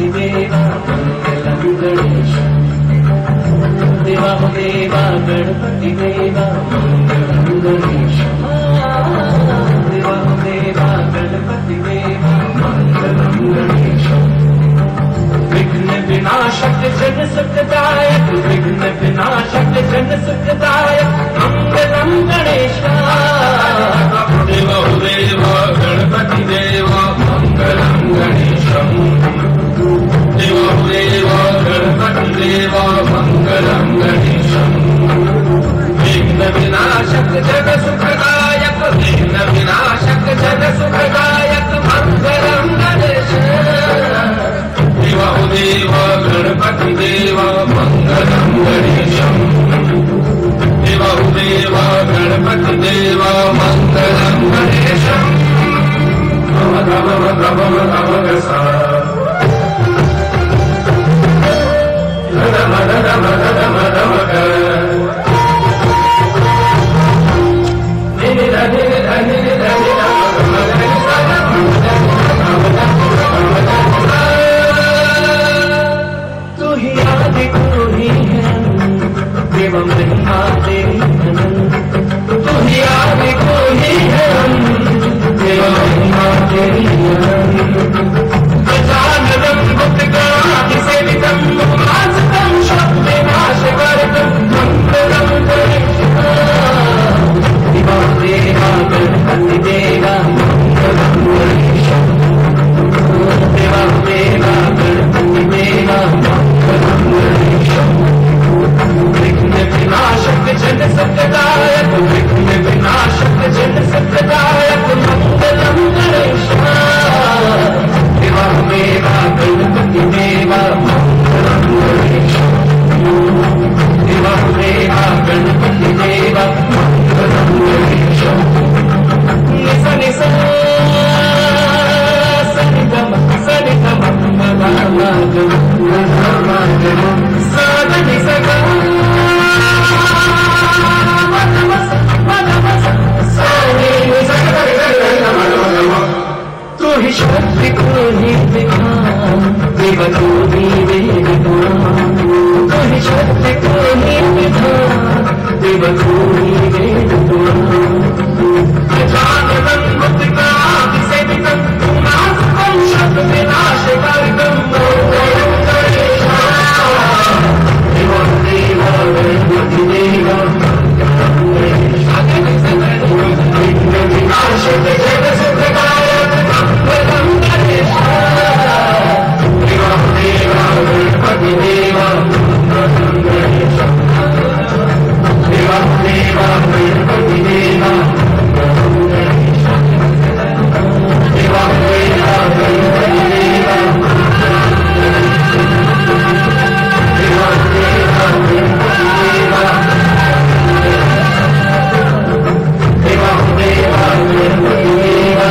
गणपति देवा मंगलम गणेश देवा देवा गणपति देवा मंगलम गणेश देवा देवा गणपति देवा मंगलम गणेश विघ्न विनाशक जन सुखदायक विघ्न विनाशक जन सुखदायक मंगलम गणेश देवा देवा गणपति देवा मंगलम गणेशम देवा देवा गणपति देवा मंगलम गणेशम विघ्न विनाशक जन सुखदायक विघ्न विनाशक जन सुखदायक मंगलम गणेश देवा देवा गणपति देवा मंगलम गणेशम देवा देवा गणपति देवा मंगलम गणेशम नम तू ही आदि तू ही है देवम ब्रह्मा तेरी तू ही आदि तू ही है देवम ब्रह्मा तेरी गजाननम भूतगणादि सेवितम उपासकम शक्तिनाशकारकम मंगलम गणेश देवा देवा गणपति देवा मंगलम गणेश देवा देवा गणपति देवा मंगलम गणेश विघ्न विनाशक जन सुखदायक विघ्न विनाशक जन सुखदायक मंगलम गणेश देवा देवा गणपति देवा मंगलम गणेश देवा देवा गणपति देवा मंगलम गणेश निस निस सनिगम सनिगम साधनि सगा तू ही शक्ति को ही विधान देव तू ही वेदगान तू ही शक्ति को ही विधान देव तू ही वेदगान गजाननं भूतगणादि सेवितं उमासुतं शक्तिनाशकारकं मंगलम गणेश देवा देवा गणपति देवा मंगलम गणेश विघ्न विनाशक जन सुखदायक मंगलम गणेश देवा देवा गणपति देवा मंगलम गणेश देवा देवा गणपति देवा मंगलम गणेश देवा देवा गणपति देवा मंगलम गणेश देवा देवा गणपति देवा देवा देवा गणपति देवा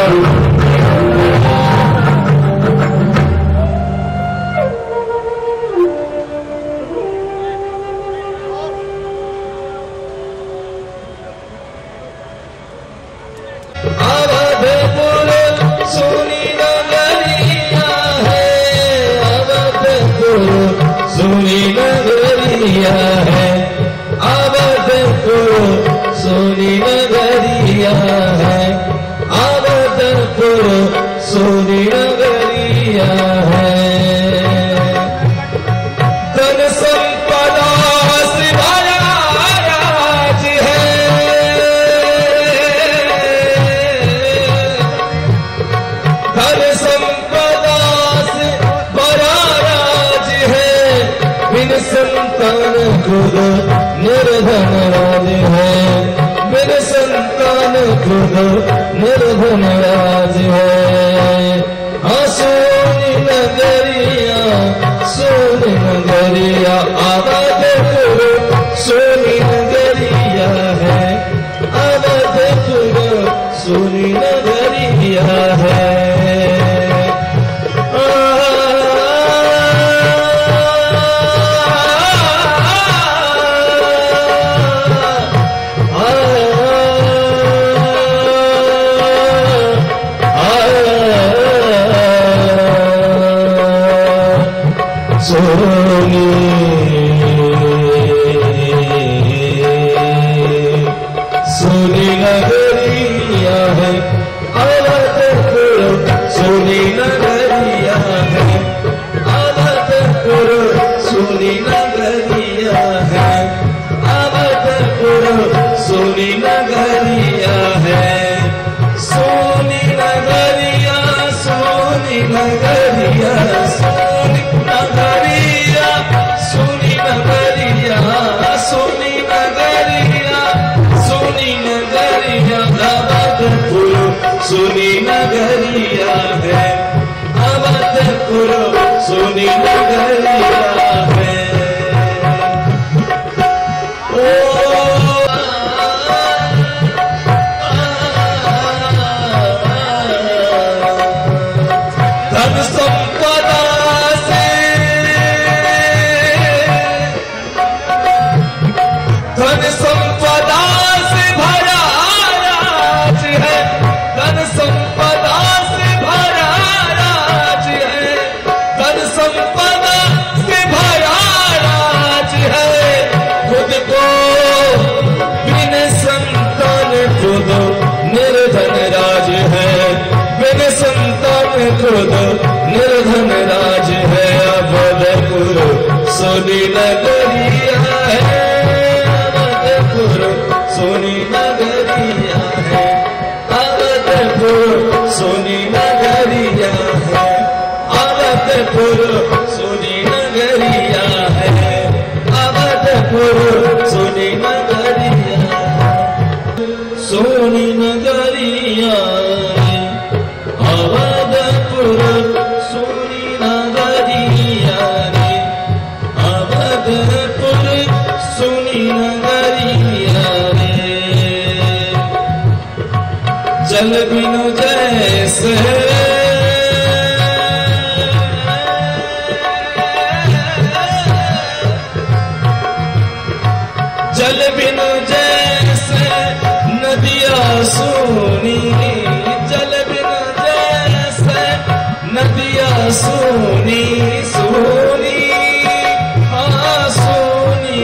सोनी नगरिया है अवधपुर सोनी नगरिया है अवधपुर सोनी नगरिया है धन संपदा से भरा राज है धन संपदा से भरा राज है बिन संतान खुद निर्धन राज है बिन संतान खुद निर्धन राज है सोनी नगरिया अवधपुर सोनी नगरिया है अवधपुर सोनी नगरिया है सोनी नगरिया है, अवधपुर सोनी नगरिया है। धन संपदा से, धन संपदा से भरा राज है, धन संपदा से भरा राज है, धन संपदा से भरा राज है। खुद को बिन संतान खुद निर्धन राज है, बिन संतान खुद निर्धन राज है। अवधपुर सोनी नगरिया है, अवधपुर सोनी नगरिया है, अवधपुर सोनी नगरिया है, अवधपुर सोनी नगरिया है, अवधपुर सोनी नगरिया है, सोनी नगरिया है, अवधपुर सोनी नगरिया है, अवधपुर सोनी नगरिया है। जल बिनु जैसे जल बिनु जैसे नदिया सोनी, जल बिनु जैसे नदिया सोनी सोनी, हाँ सोनी।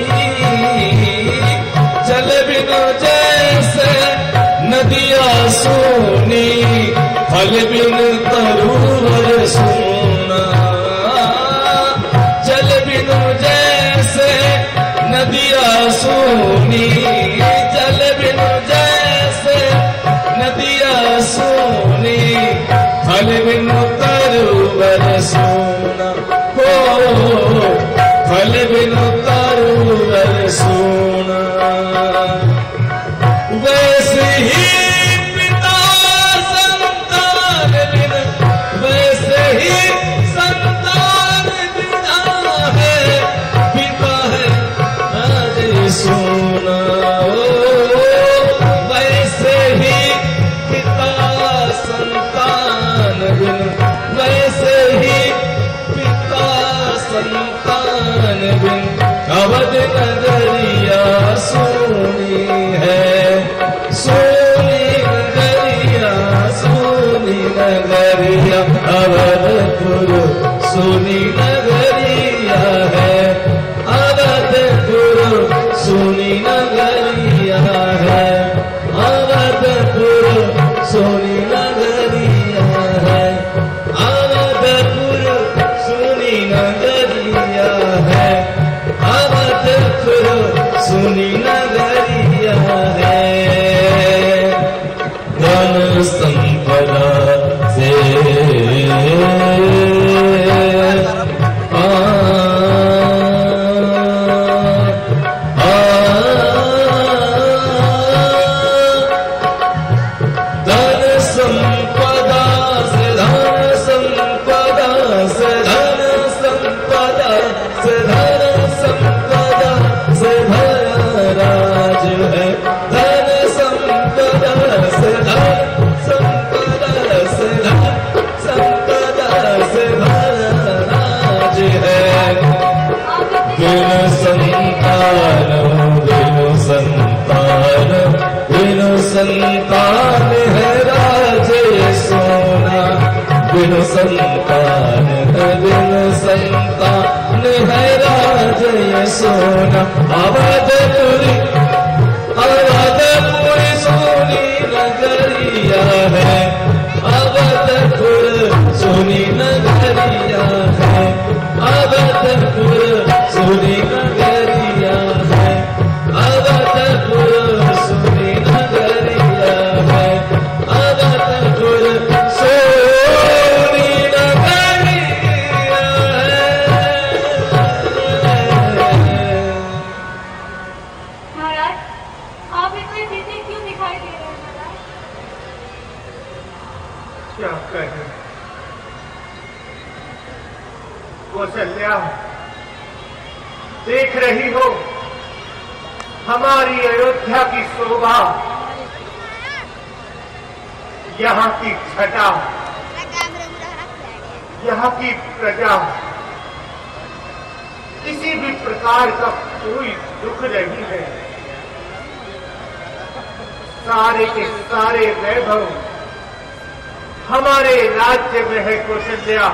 जल बिनु जैसे नदिया सोनी, फल बिन तरुवर सोना। जल बिनु जैसे नदिया सोनी, जल बिनु जैसे नदिया सोनी, फल बिनु तरुवर सोना हो, फल बिनु तरुवर सोना। वैसे ही पिता संतान बिन, वैसे ही संतान बिना है, पिता है आज सोना। वैसे ही पिता संतान बिन, वैसे ही पिता संतान बिन, अवध नगरिया सोनी है, सोनी नगरिया, सोनी नगरिया, अवधपुर सोनी नगरिया है, अवधपुर सोनी नगरिया है, अवधपुर सोनी नगरिया है, अवधपुर सोनी नगरिया है, अवधपुर सोनी नगरिया है। धन संपदा से धन संपदा से, धन संपदा से, धन संपदा से, धन संपदा से भरा राज है, धन संपदा से, धन संपदा से, धन संपदा से भरा राज है। बिनु संतान, बिनु संतान, बिनु संतान है राज ये सोना, बिनु संतान है, बिनु संतान है राज ये सोना। अवधपुरी, अवधपुरी सोनी नगरिया है, अवधपुर सोनी नगरिया है, अवधपुर सोनी नगरिया है, अवधपुर सोनी नगरिया है, अवधपुर सोनी नगरिया है। कौशल्या, देख रही हो हमारी अयोध्या की शोभा, यहाँ की छटा, यहाँ की प्रजा, किसी भी प्रकार का कोई दुख नहीं है। सारे के सारे वैभव हमारे राज्य में है कौशल्या।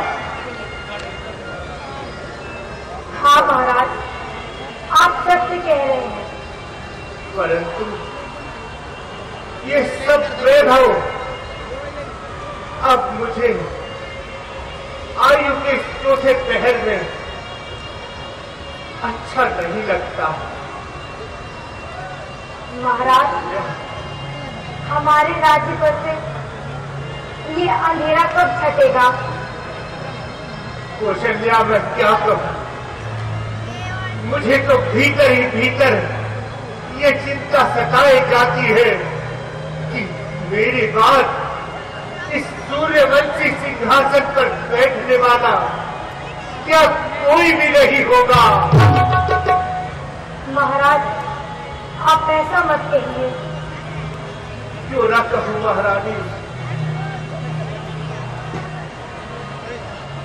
हाँ महाराज, आप सत्य कह रहे हैं। परंतु ये सब वैभव अब मुझे आयु के चौथे पहर में अच्छा नहीं लगता। महाराज, हमारे राज्य पर से ये अंधेरा कब छटेगा? कौशल्या, मैं क्या कहूं, मुझे तो भीतर ही भीतर ये चिंता सताई जाती है कि मेरी बात इस सूर्यवंशी सिंहासन पर बैठने वाला क्या कोई भी नहीं होगा। महाराज, आप ऐसा मत कहिए। क्यों ना कहूं महारानी,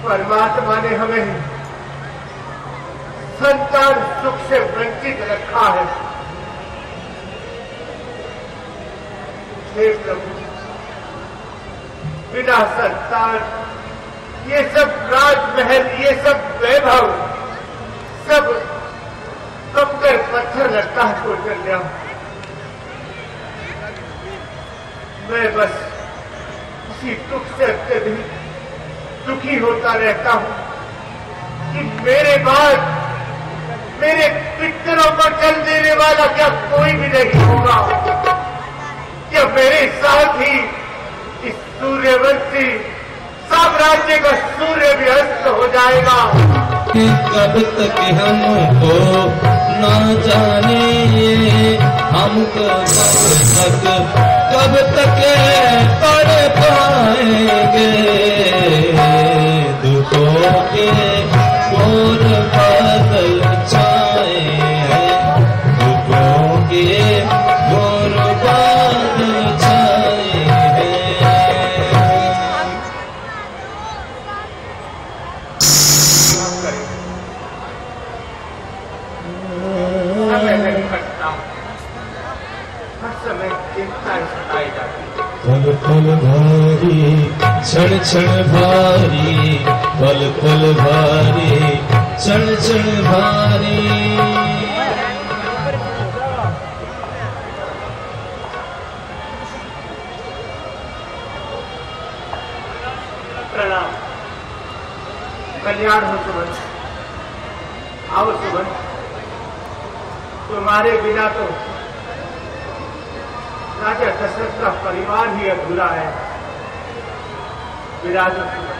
परमात्मा ने हमें संतान सुख से वंचित रखा है। हे प्रभु, बिना संतान ये सब राजमहल, ये सब वैभव, सब कंकर पत्थर लगता है कौशल्या। मैं बस इसी दुख से अत्यधिक दुखी होता रहता हूं कि मेरे बाद मेरे पितरों को जल देने वाला क्या कोई भी नहीं होगा। क्या मेरे साथ ही इस सूर्यवंशी साम्राज्य का सूर्य भी अस्त हो जाएगा। कि कब तक हमको ना जाने, हमको कब तक पढ़ पाएंगे, दुखों के घोर बादल छाए हैं, दुखों के घोर बादल छाए हैं। समय नहीं कटता, हर समय चिंता सताई जाती है। पल पल भारी, क्षण क्षण भारी, पल पल भारी, क्षण क्षण भारी। प्रणाम। कल्याण हो सुमन, आओ सुमन, तुम्हारे बिना तो राजा दशरथ का परिवार ही अधूरा है। विराजो सुमन।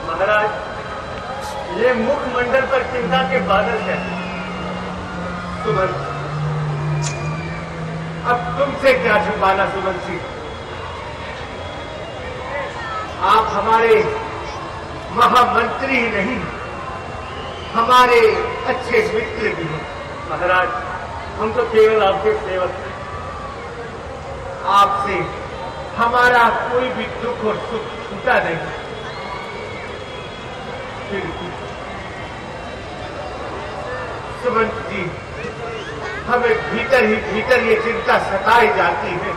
महाराज, ये मुखमंडल पर चिंता के बादल हैं। सुमन, अब तुमसे क्या छुपाना सुमन सिंह, आप हमारे महामंत्री ही नहीं, हमारे अच्छे मित्र भी हैं। महाराज, हम तो केवल आपके सेवक हैं। आपसे हमारा कोई भी दुख और सुख छूटा नहीं। फिर भी सुमंत जी, हमें भीतर ही भीतर ये चिंता सताई जाती है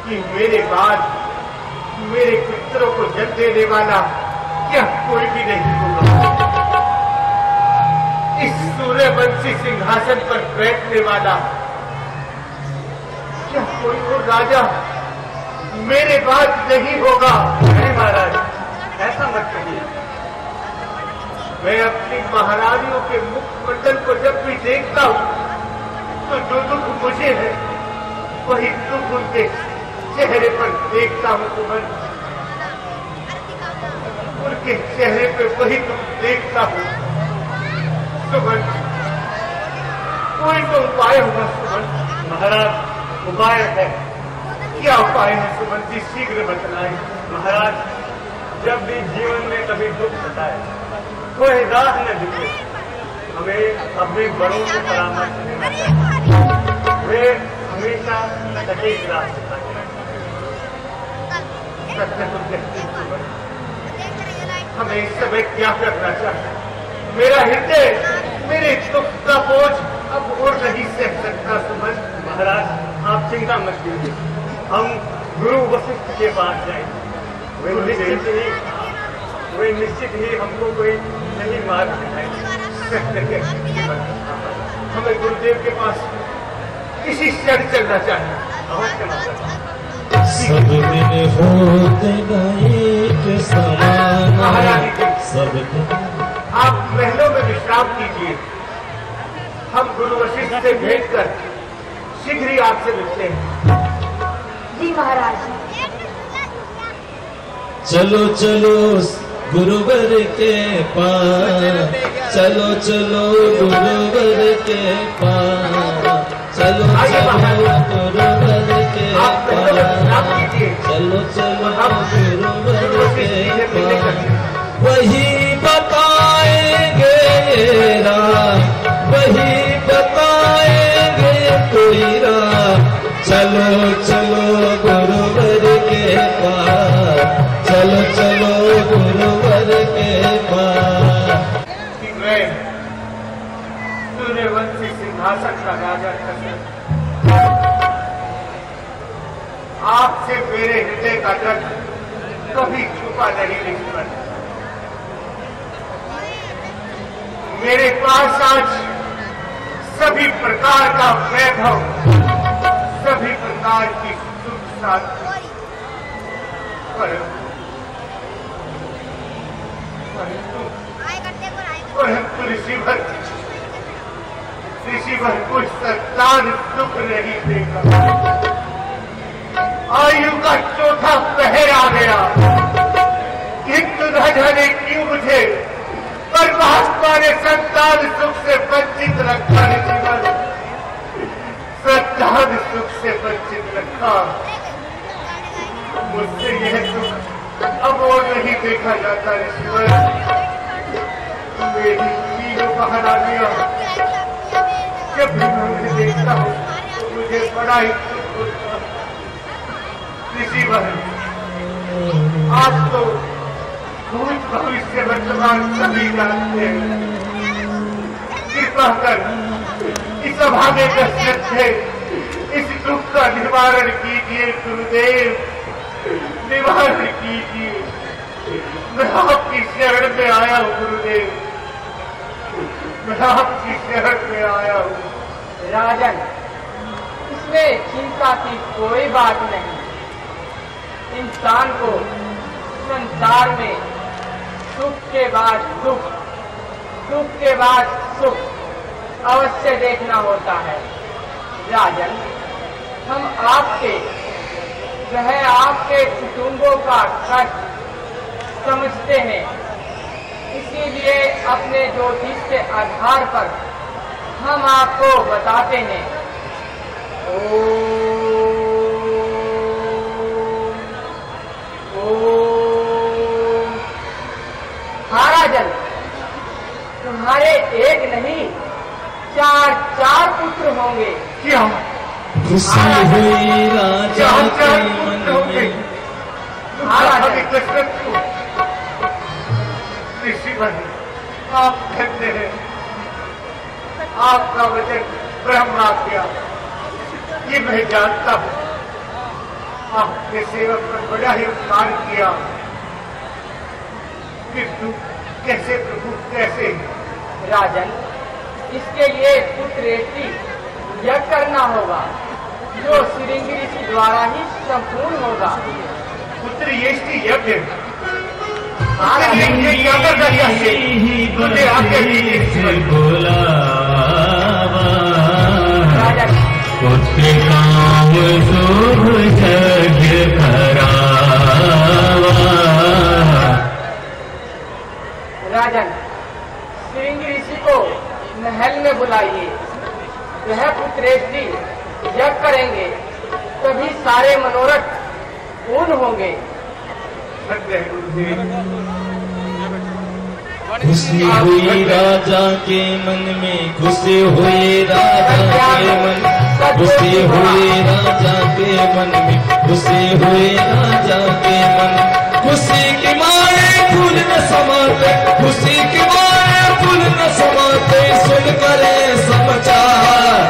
कि मेरे बाद मेरे पितरों को जल देने वाला क्या कोई भी नहीं होगा। इस सूर्यवंशी सिंहासन पर बैठने वाला क्या कोई और राजा मेरे बाद नहीं होगा। नहीं महाराज, ऐसा मत कहिए। मैं अपनी महारानियों के मुखमंडल को जब भी देखता हूं तो जो दुख मुझे है वही दुख उनके चेहरे पर देखता हूं। सुमन, उनके चेहरे पे वही दुख देखता हूं। सुमन, कोई तो उपाय होगा सुमन। महाराज, उपाय है। क्या उपाय है सुमन जी, शीघ्र बतलाएं। महाराज, जब भी जीवन में कभी दुख सताए, कोई राह न दिखे, हमें अपने बड़ों से परामर्श लेना चाहिए। वे हमेशा सटीक राह सिखाते हैं। सत्य तो कहती हूँ, हमें इस समय क्या करना चाहिए? मेरा हृदय मेरे दुख का बोझ अब और नहीं सह सकता सुमन। महाराज, आप चिंता मत कीजिए, हम गुरु वशिष्ठ के पास जाएंगे। वे निश्चित ही हमको कोई सही मार्ग दिखाएंगे। हमें गुरुदेव के पास किसी क्षण चलना चाहिए। अवश्य महाराज। सब दिन होते एक समान, महारानी जी, सब दिन आप महलों में विश्राम कीजिए। हम गुरु वशिष्ठ से भेंट कर शीघ्र ही आपसे मिलते हैं। जी महाराज। चलो चलो गुरुवर के पास, चलो चलो गुरुवर के पास, चलो चलो गुरुवर के पास, चलो चलो गुरुवर के पास। वही बताएंगे राह, वही बताएंगे कोई राह, चलो चलो गुरुवर के पास, चलो चलो गुरुवर के पास। कि मैं सूर्यवंशी सिंहासन का राजा दशरथ आपसे मेरे हृदय का दर्द कभी छुपा नहीं निकला। मेरे पास आज सभी प्रकार का वैभव, सभी प्रकार की सुख शांति, परंतु ऋषिवर कुछ संतान सुख नहीं देगा। आयु का चौथा पहर आ गया, किंतु न जाने क्यों मुझे परमात्मा ने संतान सुख से वंचित रखा। ऋषिवर संतान सुख से वंचित रखा। मुझसे यह सुख अब और नहीं देखा जाता। ऋषिवर मेरी तीनों बाहर आ गया। जब भी मैं उन्हें देखता हूँ तो मुझे बड़ा ही दुख होता है। ऋषिवर, आप तो भूत भविष्य वर्तमान सभी जानते हैं। कृपा कर इस अभागे दशरथ से इस दुख का निवारण कीजिए गुरुदेव, निवारण कीजिए। मैं आपकी शरण में आया हूँ गुरुदेव, मैं आपकी शरण में आया हूँ। राजन, इसमें चिंता की कोई बात नहीं। इंसान को संसार में सुख के बाद दुख, दुख के बाद सुख अवश्य देखना होता है। राजन, हम आपके वह आपके कुटुंबों का कष्ट समझते हैं, इसीलिए अपने ज्योतिष के आधार पर हम आपको बताते हैं। महाराजन, तुम्हारे एक नहीं 4 पुत्र होंगे। क्या खुशी हुई राजा के मन में। दशरथ को ऋषिवर, आप कहते हैं आपका वचन ब्रह्म आज्ञा, ये मैं जानता हूँ। आपने सेवक पर बड़ा ही उपकार किया, किंतु कैसे प्रभु कैसे? राजन, इसके लिए पुत्रेष्टि यज्ञ करना होगा, जो श्रृंग ऋषि द्वारा ही संपूर्ण होगा। पुत्रेष्टि यज्ञ क्या करना चाहिए? मुझे आगे राजन, पुत्र काम शुभ यज्ञ करावा। राजन, श्रृंग ऋषि को महल में बुलाइए, वह पुत्रेष्टि यज्ञ करेंगे, तभी सारे मनोरथ पूर्ण होंगे। धन्य है गुरुदेव। खुशी हुई राजा के मन में, खुशी हुई राजा के मन, खुशी हुई राजा के मन में, खुशी हुई राजा के मन। खुशी के मारे फूल न समाते, खुशी के मारे फूल न समाते, सुन करे समाचार।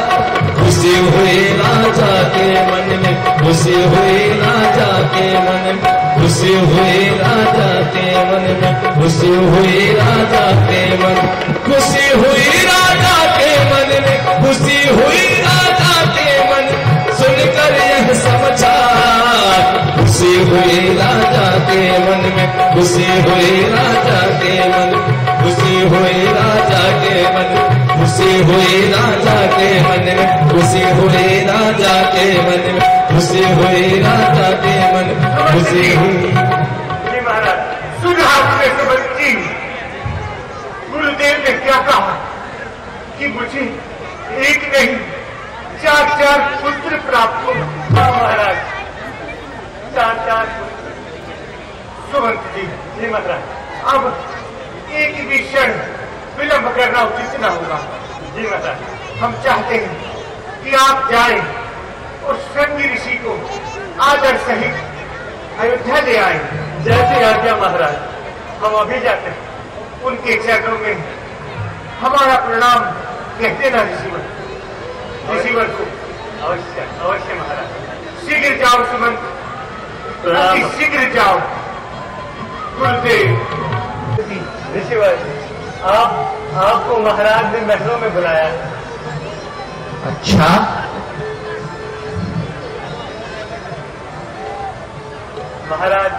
खुशी हुई राजा के मन में, खुशी हुई राजा के मन में, खुशी हुई राजा के मन में, खुशी हुई राजा के मन, खुशी हुई राजा के मन में, खुशी हुई राजा के मन, सुनकर यह समाचार। खुशी हुई राजा के मन में, खुशी हुई राजा के मन, खुशी हुई राजा के मन, खुशी हुई राजा के मन में, खुशी हुई राजा के मन में, खुशी हुई राजा के मन, खुशी हुई। जी महाराज, सुना आपने सुमंत जी, गुरुदेव ने क्या कहा कि मुझे एक नहीं 4 पुत्र प्राप्त होगा। हाँ महाराज, 4 पुत्र। सुमंत जी, जी महाराज, अब एक भी क्षण विलंब करना उचित न होगा। जी महाराज, हम चाहते हैं कि आप जाएं और श्रृंगी ऋषि को आदर सहित अयोध्या ले आए। जैसे आज्ञा महाराज, हम अभी जाते हैं। उनके चरणों में हमारा प्रणाम कहते ना ऋषिवर को। अवश्य अवश्य महाराज, शीघ्र जाओ सुमंत, अति शीघ्र जाओ। गुरुदेव, ऋषिवर, आपको महाराज ने महलों में बुलाया। अच्छा, महाराज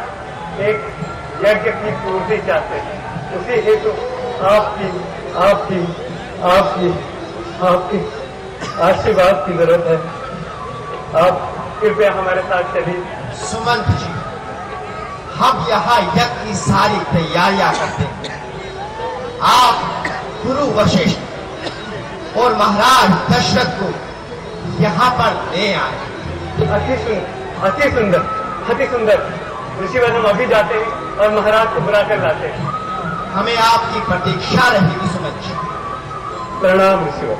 एक यज्ञ की पूर्ति चाहते हैं, उसी हेतु आपकी आपकी आपकी आपकी आशीर्वाद की जरूरत है। आप कृपया हमारे साथ चलिए। सुमंत जी, हम यहाँ यज्ञ की सारी तैयारियां करते हैं। आप गुरु वशिष्ठ और महाराज दशरथ को यहाँ पर ले आए। अति सुंदर, अति सुंदर। ऋषिवर, हम अभी जाते हैं और महाराज को बुला कर लाते हैं। हमें आपकी प्रतीक्षा रहेगी सुमंत जी। प्रणाम ऋषिवर।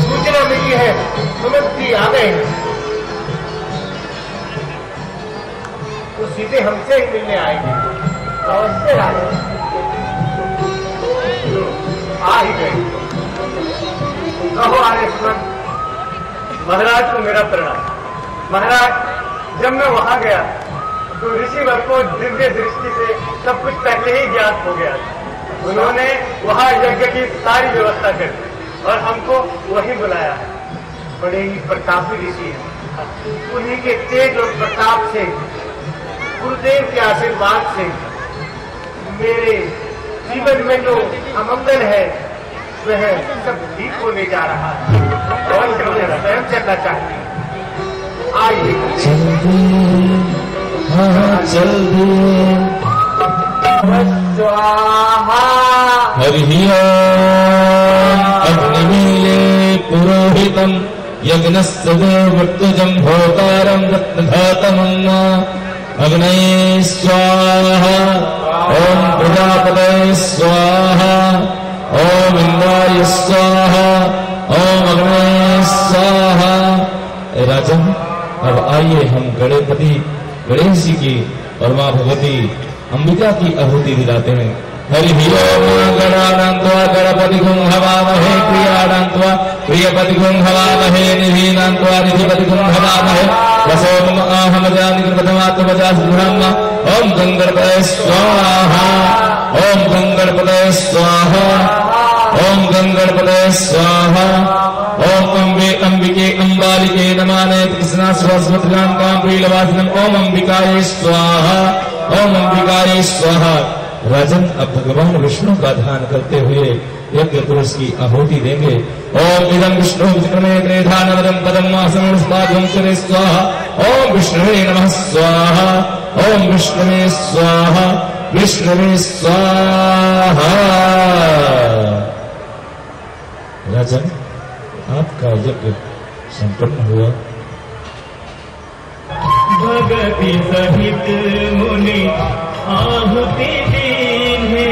सूचना मिली है, सुमंत जी आ गए हैं। तो सीधे हमसे ही मिलने आएंगे। अवश्य आए, आ ही गए। कहो आर्य सुमंत, महाराज को मेरा प्रणाम। महाराज, जब मैं वहां गया तो ऋषिवर को दिव्य दृष्टि से सब कुछ पहले ही ज्ञात हो गया। उन्होंने वहां यज्ञ की सारी व्यवस्था कर दी और हमको वही बुलाया। बड़े ही प्रतापी ऋषि हैं। उन्हीं के तेज और प्रताप से, गुरुदेव के आशीर्वाद से मेरे जीवन में जो अमंगल है वह सब ठीक होने जा रहा है और स्वयं चलना चाहिए। आइए चल दिए। हरि अग्निमीले पुरोहितम यज्ञस्य देवत्वजं भोतारं रत्नघातमम् अग्नये स्वाहा। ओम प्रजापतये स्वाहा। ओम इंद्राय स्वाहा। ओम अग्नये स्वाहा। राजन, अब आइए हम गणेश जी की और माँ भगवती अंबिका की आहुति दिलाते हैं। हरि ओम गणानान्त्वा गणपतिगुं हवामहे प्रियाणान्त्वा प्रियपतिगुं हवामहे निधीनान्त्वा निधिपतिगुं हवामहे वसोम आहमजानिकृतमात्मजाब्रह्म। ओम गंगणपतये स्वाहा। ओम गंगणपतये स्वाहा। ओम गंगणपतये स्वाहा। ओम अंबिके अंबालिके नमाने कृष्णा सरस्वतीनां कां प्रियवासिनम्। ओम अंबिकायै स्वाहा। ओम अंबिकायै स्वाहा। राजन, अब भगवान विष्णु का ध्यान करते हुए यज्ञ पुरुष की आहुति देंगे। ओम इदं विष्णु विक्रमे त्रेधानवदं पदं आसनस्पादं चरे स्वाहा। ओम विष्णुवे नमः स्वाहा। ओम विष्णुवे स्वाहा। विष्णुवे स्वाहा। राजन, आपका यज्ञ संपन्न हुआ। भगति सहित मुनि आहुति दीन्हे,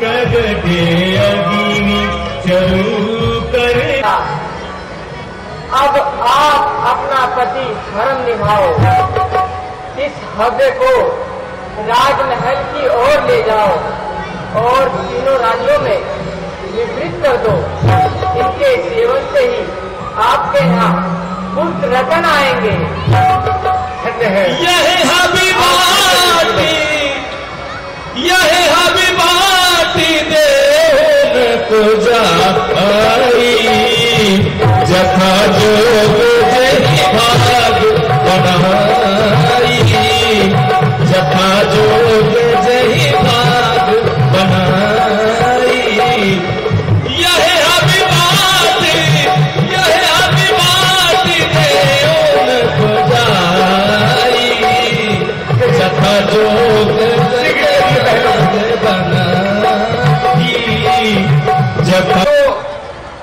कगते अग्नि चरु कर। अब आप अपना पति धर्म निभाओ, इस हव्य को राजमहल की ओर ले जाओ और तीनों राज्यों में वितरित कर दो। इनके सेवन से ही आपके यहाँ पुत्र रतन आएंगे। यह हबीबाती देव को जाई, जथा जोग जही भाग बनाई, जथा जोग जही भाग बनाई। यह हबीबाती देव को जाई, जथा जोग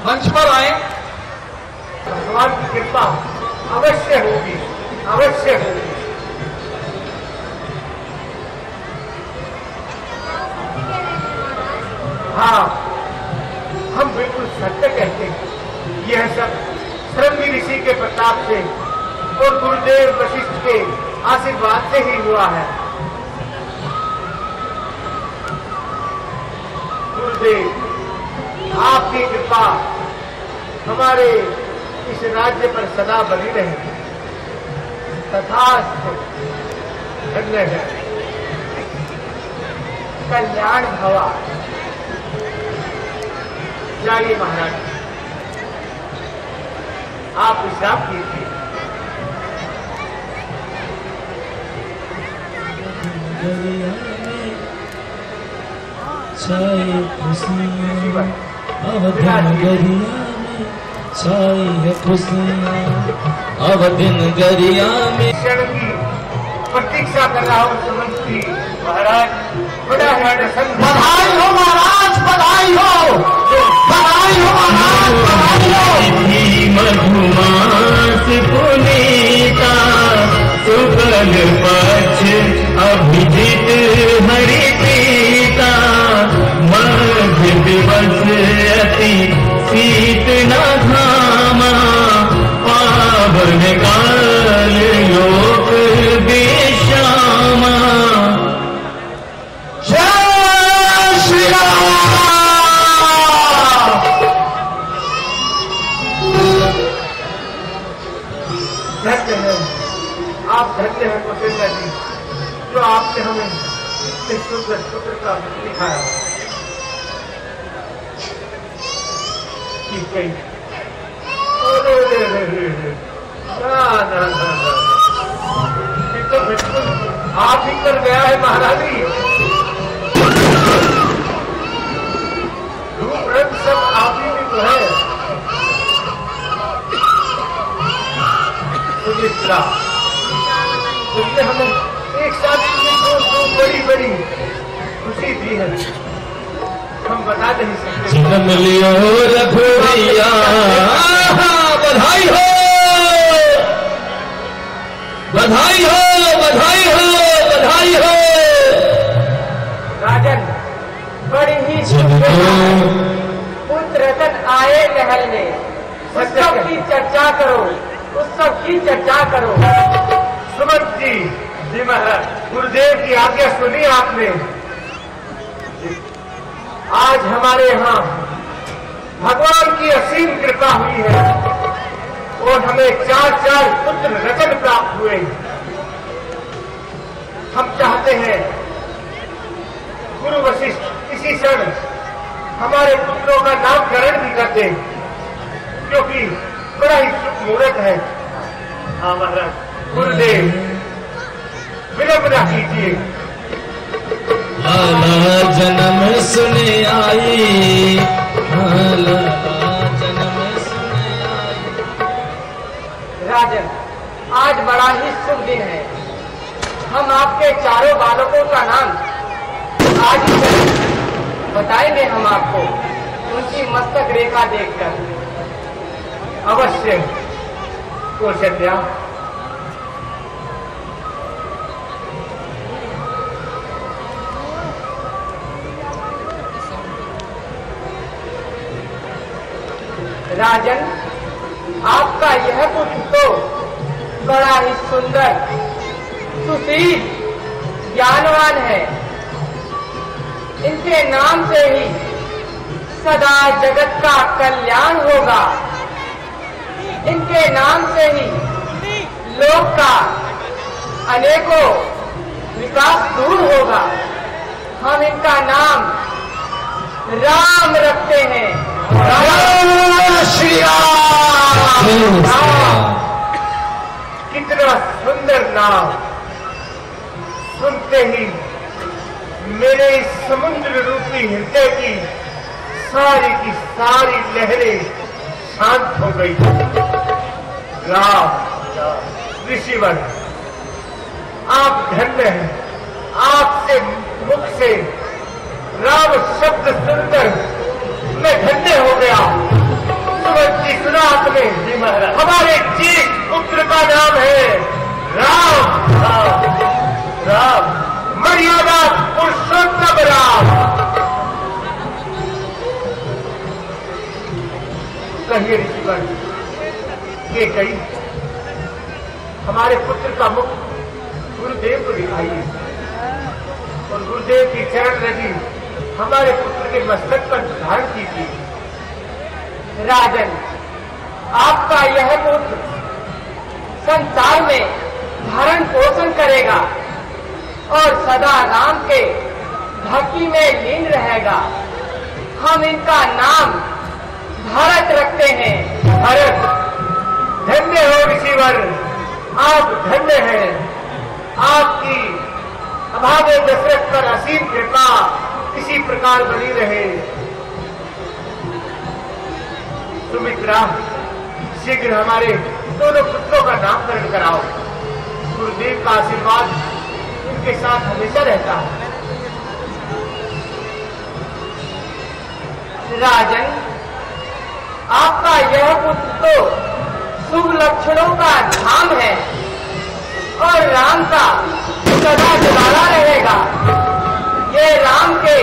मंच पर आए। भगवान की कृपा अवश्य होगी, अवश्य होगी। हाँ, हम बिल्कुल सत्य कहते हैं। यह सब श्रृंगी ऋषि के प्रताप से और गुरुदेव वशिष्ठ के आशीर्वाद से ही हुआ है। गुरुदेव, आपकी कृपा हमारे इस राज्य पर सदा बनी रहे। तथास्तु। धन्य है। कल्याण भवा। जाइए महाराज, आप विश्राम कीजिए। छाई खुशियाँ अवधिन गरिया में, छाई है खुशियाँ अवधिन गरिया में। क्षण की प्रतीक्षा कर रहा हूँ समझती महाराज। बड़ा है बधाई हो महाराज, बधाई हो, बधाई हो महाराज, बधाई हो। मधुमास पुनीता सुगल पक्ष अभिजित हरि प्रीता, मध्य दिवस अति शीत न घामा, पावन काल लोक विश्रामा। जय श्री राम। धन्य है, आप धन्य है कौशल्या जी, जो आपने हमें इस सुंदर पुत्र का दिखाया। ठीक है। ना, ये तो बिल्कुल आप ही कर गया है महारानी। रूप रंग सब आप ही में तो है। सुमित्रा, तुमने हमें एक साथ दो बड़ी बड़ी खुशी दी है, हम बता नहीं सकते। जन्म लियो रघुवैया, बधाई हो, बधाई हो, बधाई हो, बधाई हो। राजन, बड़ी ही पुत्र रतन आए महल में। उत्सव की चर्चा करो, उत्सव की चर्चा करो। सुमंत जी महाराज, गुरुदेव की आज्ञा सुनी आपने। आज हमारे यहाँ भगवान की असीम कृपा हुई है और हमें 4 पुत्र रतन प्राप्त हुए। हम चाहते हैं गुरु वशिष्ठ इसी क्षण हमारे पुत्रों का नामकरण भी कर दें, क्योंकि बड़ा ही शुभ मुहूर्त है। हाँ महाराज, गुरुदेव विलंब न कीजिए। लाला जन्म सुने आई, लाला जन्म सुने आई। राजन, आज बड़ा ही शुभ दिन है। हम आपके चारों बालकों का नाम आज ही बताएंगे हम आपको। उनकी मस्तक रेखा देखकर। अवश्य कौशल्या, राजन, आपका यह पुत्र तो बड़ा ही सुंदर, सुशील, ज्ञानवान है। इनके नाम से ही सदा जगत का कल्याण होगा। इनके नाम से ही लोक का अनेकों विकास दूर होगा। हम इनका नाम राम रखते हैं। श्री राम, कितना सुंदर नाम! सुनते ही मेरे इस समुद्र रूपी हृदय की सारी लहरें शांत हो गई। राम, ऋषिवर, आप धन्य हैं। आपसे मुख से राम शब्द सुनकर मैं धन्य हो गया। सुमन जी, सुना आपने? जी महाराज। हमारे जीत पुत्र का नाम है राम। राम, राम, मर्यादा पुरुषोत्तम राम। कहिए ऋषिवर, ये कही हमारे पुत्र का मुख गुरुदेव को दिखाइए और गुरुदेव की चरण रजी हमारे पुत्र के मस्तक पर धारण कीजिए। राजन, आपका यह पुत्र संसार में भरण पोषण करेगा और सदा राम के भक्ति में लीन रहेगा। हम इनका नाम भरत रखते हैं। भरत, धन्य हो ऋषिवर, आप धन्य हैं। आपकी अभागे दशरथ पर असीम कृपा इसी प्रकार बनी रहे। सुमित्रा, शीघ्र हमारे दोनों पुत्रों का नामकरण कराओ। गुरुदेव का आशीर्वाद उनके साथ हमेशा रहता है। राजन, आपका यह पुत्र तो शुभ लक्षणों का धाम है और राम का सदा जलाला रहेगा। ये राम के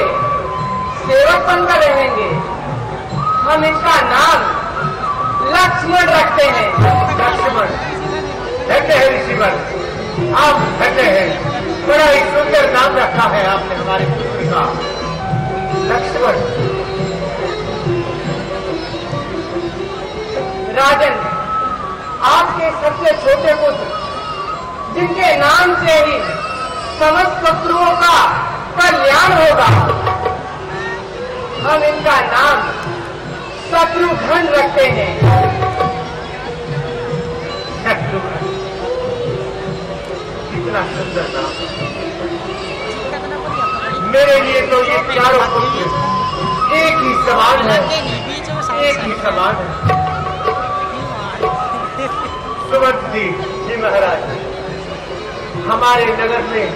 सेवक बनकर रहेंगे। हम इनका नाम लक्ष्मण रखते हैं। लक्ष्मण, धन्य है ऋषिवर, आप धन्य हैं। बड़ा ही सुंदर नाम रखा है आपने हमारे पुत्र का, लक्ष्मण। राजन, आपके सबसे छोटे पुत्र जिनके नाम से ही समस्त शत्रुओं का कल्याण होगा, हम इनका नाम शत्रुघ्न रखते हैं। शत्रुघ्न, कितना सुंदर नाम! मेरे लिए तो ये चारों पुत्र एक ही समान है, एक ही समान है। सुमंत जी महाराज, हमारे नगर में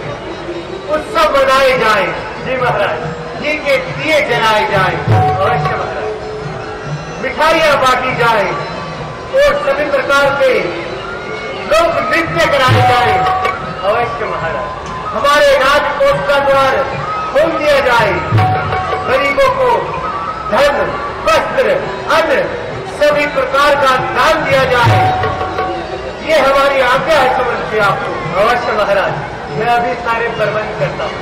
उत्सव मनाए जाए। जी महाराज, घी के दिए जलाए जाए। अवश्य महाराज, मिठाइयां बांटी जाए और सभी प्रकार के लोक नृत्य कराए जाए। अवश्य महाराज, हमारे राजकोष का द्वार खोल दिया जाए। गरीबों को धन, वस्त्र, अन्न सभी प्रकार का दान दिया जाए। ये हमारी आज्ञा है समझ के आपको। अवश्य महाराज, मैं अभी सारे प्रबंध करता हूँ।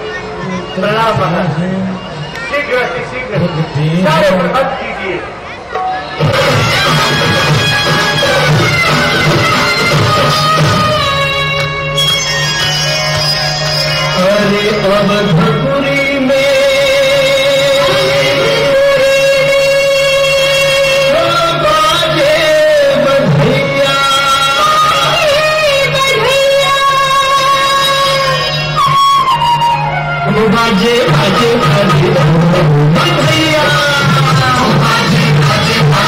प्रणाम महाराज, शीघ्र से शीघ्र सारे प्रबंध कीजिए। अरे अवधपुरी में बाजे बाजे बाजे भैया, बाजे बाजे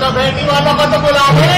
कमेटी वालों को तो बुला ले।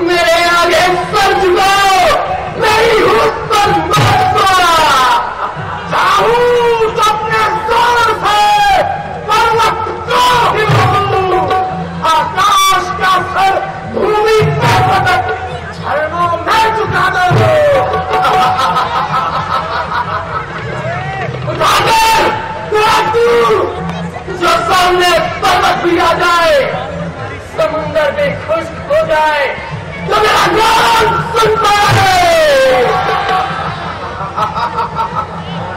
मेरे आगे सर झुकाओ, मेरी हूं पर मत चाहूं तो अपने जोर से पर्वत को हिलाऊं, आकाश का सर भूमि पे पटक झरनों में झुका दो। उठाकर जो सामने पर्वत भी आ जाए, समुंदर भी खुश्क हो जाए, तो मेरा नाम सुन पाए।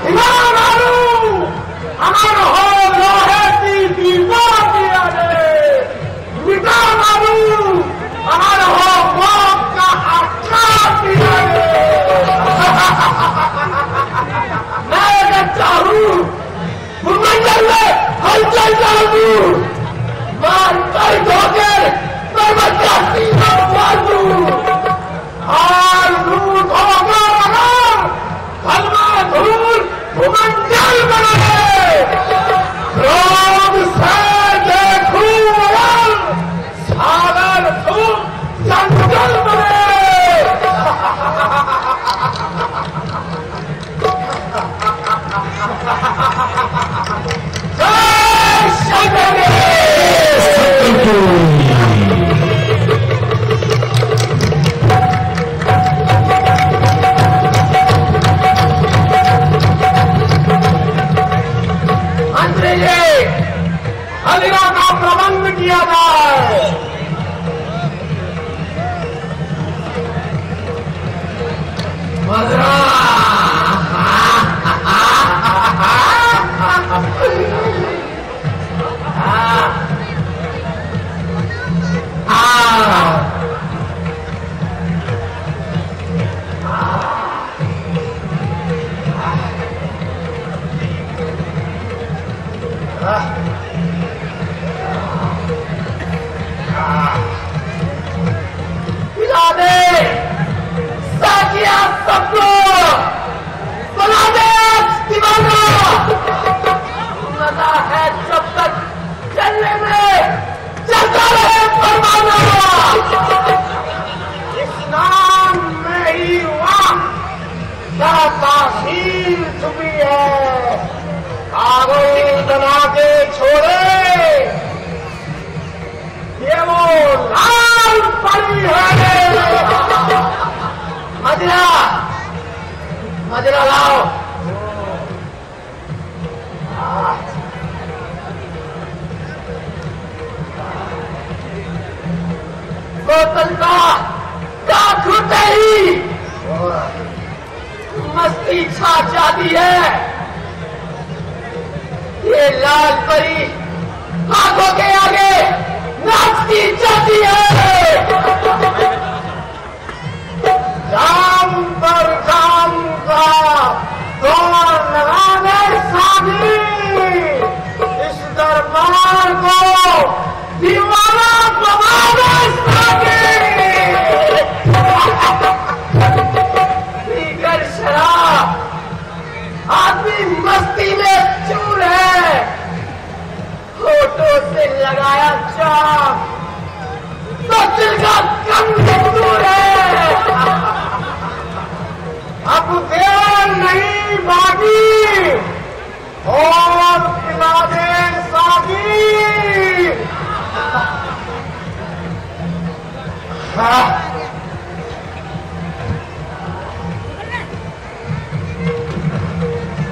हिमालय मारू हमारा हो लोहे की दीवार दिया दे, मिटा मारू हमारा हो मौत का आकार दिया दे। मैं अगर चाहूं भूमंडल में हलचल डाल दूं, मार कर धोकर पर्वत का सीना फाड़ दूं, और लूट होगा हलवा धूल भूमंडल बने, क्रोध से देखूं सागर धूल जंगल बने। जय शंकर। हलिया का प्रबंध किया जाए। मदरा पिला दे साकिया सबको, बना दे दीवाना। मजा है जब तक चलने में, चलता रहे परवाना। इस नाम में ही वहाँ क्या तासीर छुपी है, कागज बना के छोड़े ये वो लाल परी है। मजरा मजरा लाओ। बोतल का खुलते ही मस्ती छा जाती है। ये लाल परी आंखों के आगे नाचती जाती है। जाम पर जाम का दौर लगाने साथी, इस दरबार को दीवाना बनाने साथी। पीकर शराब आदमी मस्ती में चूर है, होठों से लगाया चाप तो दिल का कम दूर है। अब देर नहीं बाकी, और पिला दे साथी।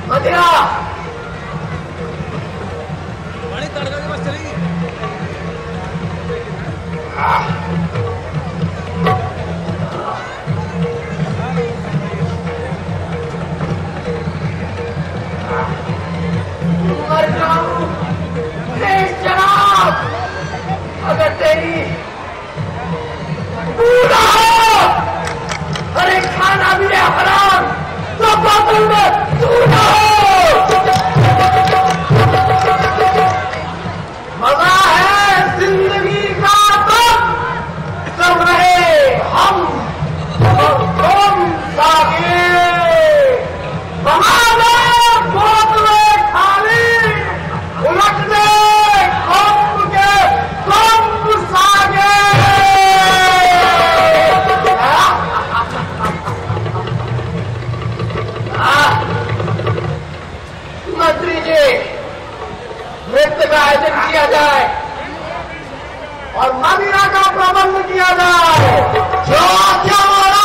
मदिरा बड़ी तड़का के पास चलेगी। मर जाऊं जनाब, अगर तेरी किया जाए और मदिरा का प्रबंध किया जाए। जो क्या महाराज।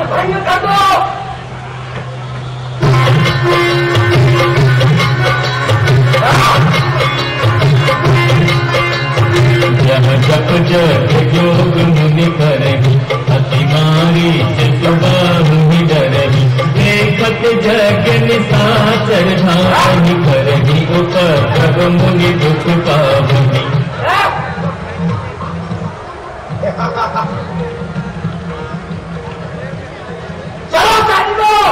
भंग कर दो। जब जप जग योग मुनि करही अति मारी जगबाहु डरही देखत जग निशाचर ढाहि करही उपद्रव मुनि दुख पावही। चलो साथियों,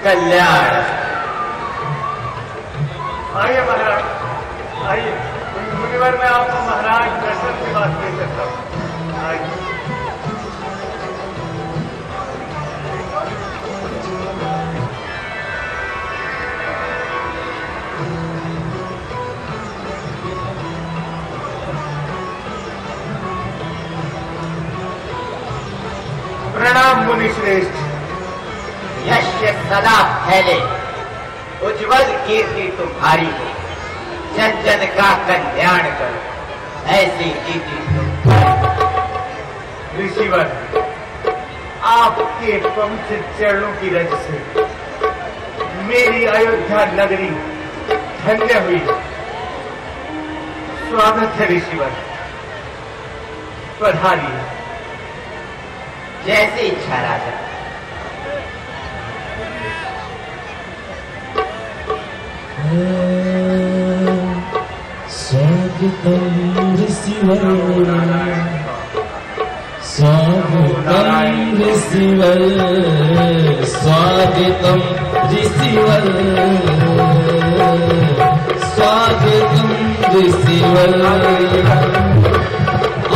कल्याण। आइए महाराज, आइए। मुनिवर मैं आपको महाराज दर्शन की बात दे सकता हूँ। आइए। प्रणाम मुनि श्रेष्ठ। यश सदा फैले, उज्जवल कीर्ति तुम्हारी हो, जन जन का कल्याण करो, ऐसी कीर्ति ऋषिवर, आपके पवित्र चरणों की रज से मेरी अयोध्या नगरी धन्य हुई। स्वागत है ऋषिवर, पधारिए। जैसी इच्छा राजा। स्वागतम ऋषिवर, स्वागतम ऋषिवर, स्वागतम ऋषिवर, स्वागतम ऋषिवर।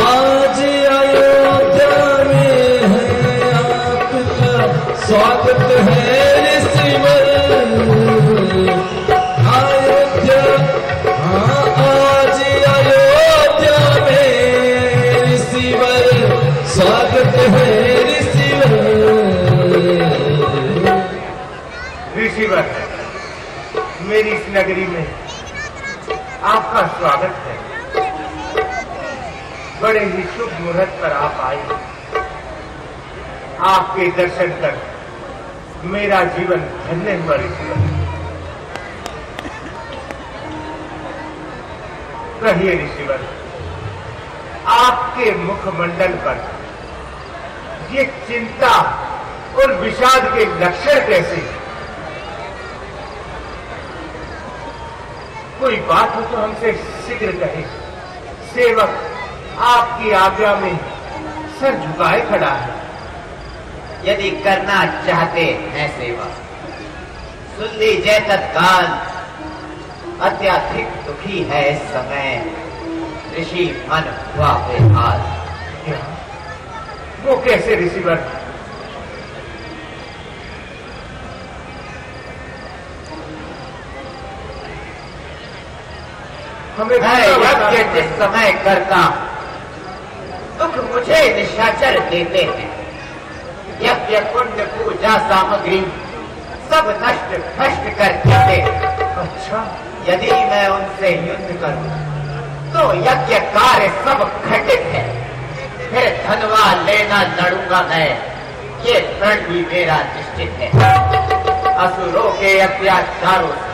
आज अयोध्या में है आपका स्वागत है ऋषिवर। अयोध्या, आज अयोध्या में ऋषिवर, स्वागत है ऋषिवर। ऋषिवर, मेरी इस नगरी में आपका स्वागत है। बड़े ही शुभ मुहूर्त पर आप आए। आपके दर्शन कर मेरा जीवन धन्य हुआ ऋषिवर। कहिए ऋषिवर, आपके मुखमंडल पर ये चिंता और विषाद के लक्षण कैसे? कोई बात हो तो हमसे शीघ्र कहे। सेवक आपकी आज्ञा में सर झुकाए खड़ा है। यदि करना चाहते हैं सेवा, सुन लीजिए तत्काल। अत्याधिक दुखी है इस समय ऋषि मन हुआ बेहाल। वो कैसे ऋषिवर? हमें मैं यज्ञ जिस समय करता दुख मुझे निशाचर देते हैं। यज्ञ कुंड पूजा सामग्री सब नष्ट भ्रष्ट कर देते। अच्छा, यदि मैं उनसे युद्ध करूं तो यज्ञ कार्य सब घटित है। फिर धनवा लेना लड़ूंगा मैं, ये प्रण भी मेरा निश्चित है। असुरों के अत्याचारों से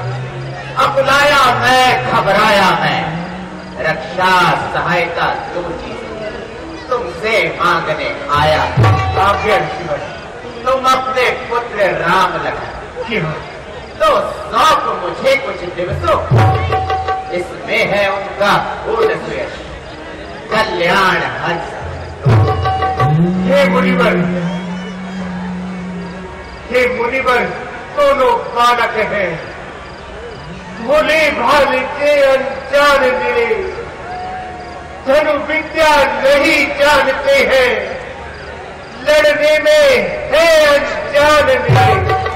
अपनाया मैं, घबराया मैं, रक्षा सहायता दूजी तुमसे मांगने आया। आज्ञा ऋषिवर। तुम अपने पुत्र राम लखन तो सौंप मुझे कुछ दिवसों, इसमें है उनका पूर्ण सुयश, कल्याण हंस। हे मुनिवर, हे मुनिवर, दोनों बालक हैं, भोले भाले के अनजान मिले, धनु विद्या नहीं जानते हैं, लड़ने में है अनजान मिले।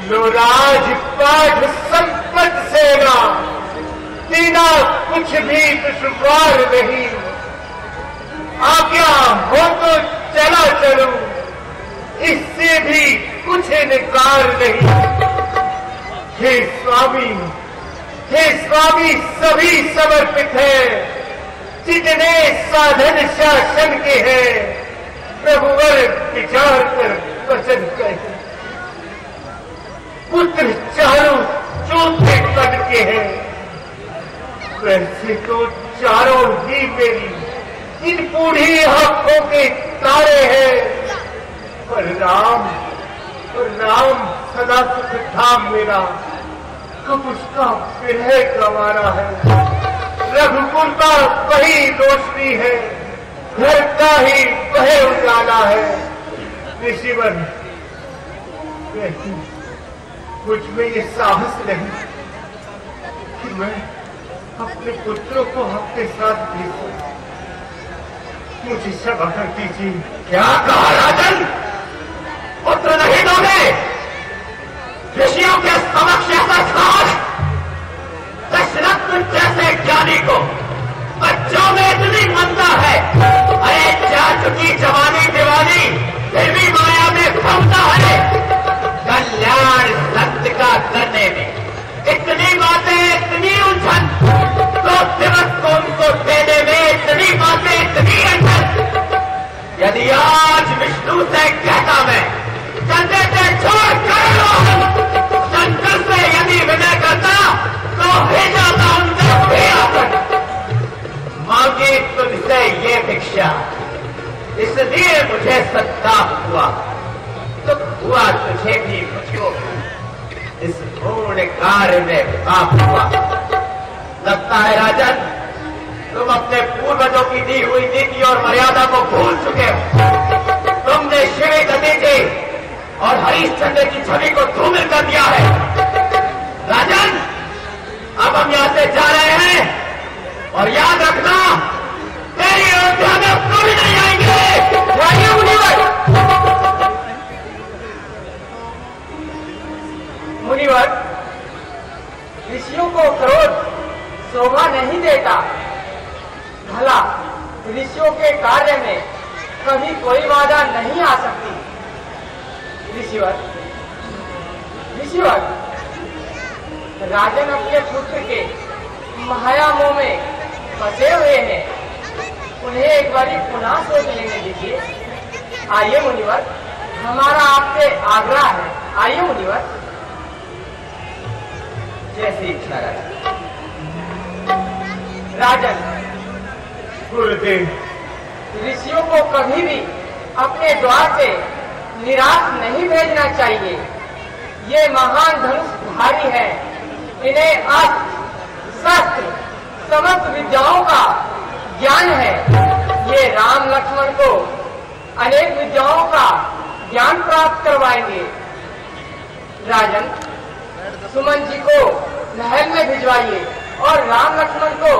लो राजपाट संपत सेना, बिना कुछ भी दुश्वार नहीं, आज्ञा हो तो चला चलूं, इससे भी कुछ निकार नहीं। हे स्वामी सभी समर्पित हैं, जितने साधन शासन के हैं, प्रभुवर विचार कर वचन कहे। पुत्र चारों चौथे पद के हैं, वैसे तो चारों ही मेरी इन बूढ़ी आंखों के तारे हैं, पर राम सदा सुख धाम मेरा, कब उसका विरह गंवारा है। रघुकुल का वही रोशनी है, घर का ही वह उजाला है। ऋषिवर, मुझ में ये साहस नहीं कि मैं अपने पुत्रों को आपके साथ भेजूं। मुझे क्षमा कर दीजिए। क्या कहा राजन? पुत्र नहीं दोगे? ऋषियों के समक्ष ऐसा साहस? दशरथ जैसे ज्ञानी को बच्चों में इतनी ममता है? अरे जा चुकी जवानी दीवानी, फिर भी माया में फंसता है। कल्याण सत्य का करने में इतनी बातें, इतनी उलझन, तो दिवस को उनको देने में इतनी बातें, इतनी अड़चन। यदि आज विष्णु से कहता मैं, चंद्र से छोड़ कर शंकर से यदि विनय करता, तो ही जाता उनसे भी आकर मांगी तुझसे ये भिक्षा, इसलिए मुझे संताप हुआ, दुख हुआ तुझे भी मुझको, इस पूर्ण कार्य में पाप हुआ। लगता है राजन, तुम अपने पूर्वजों की दी हुई नीति और मर्यादा को भूल चुके हो। तुमने शिव गति जी और हरिश्चंद्र की छवि को धूमिल कर दिया है। राजन, अब हम यहां से जा रहे हैं, और याद रखना, तेरी अयोध्या में कभी नहीं आएंगे। मुनिवर, ऋषियों को क्रोध शोभा नहीं देता। भला ऋषियों के कार्य में कभी कोई बाधा नहीं आ सकती। ऋषिवर, राजन अपने पुत्र के माया मोह में फंसे हुए हैं, उन्हें एक बारी पुनः सोच लेने दीजिए। आइए मुनिवर, हमारा आपसे आग्रह है। आइए मुनिवर। जैसी इच्छा राजन। गुरुदेव, ऋषियों को कभी भी अपने द्वार से निराश नहीं भेजना चाहिए। ये महान धनुषधारी है, इन्हें अस्त्र शस्त्र समस्त विद्याओं का ज्ञान है। ये राम लक्ष्मण को अनेक विद्याओं का ज्ञान प्राप्त करवाएंगे। राजन, सुमन जी को महल में भिजवाइए और राम लक्ष्मण को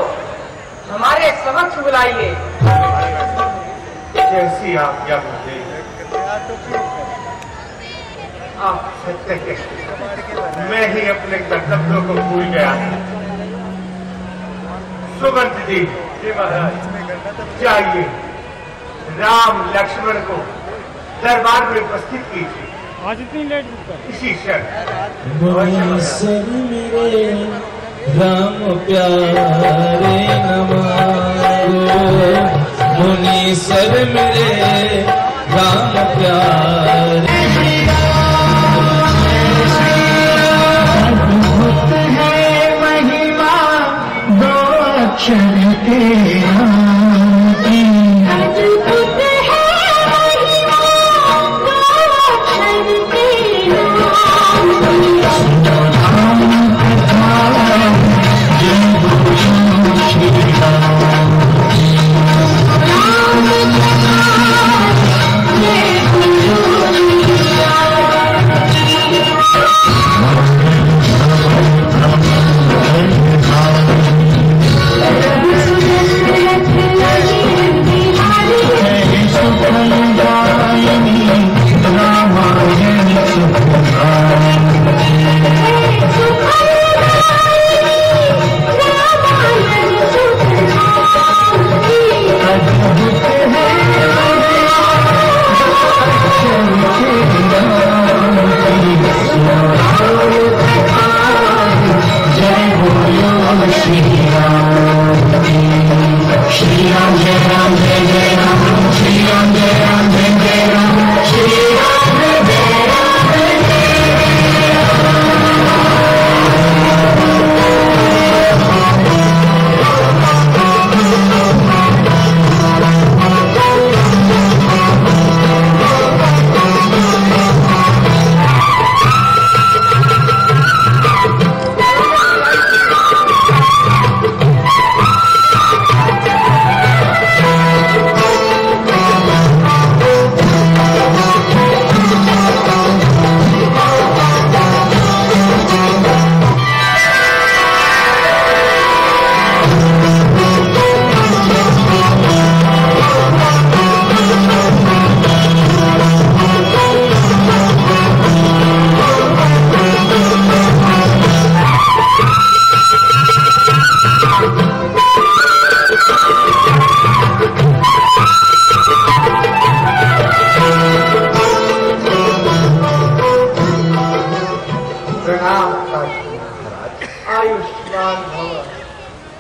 हमारे समक्ष बुलाइए। जैसी आज्ञा गुरुदेव। आप सत्य के, मैं ही अपने कर्तव्यों को भूल गया। सुगंध जी, महाराज जाइए, राम लक्ष्मण को दरबार में उपस्थित कीजिए। आज इतनी लेट इसी क्षण। मुनीसर मेरे राम प्यारे नमारो, मुनीसर मेरे राम प्यारे।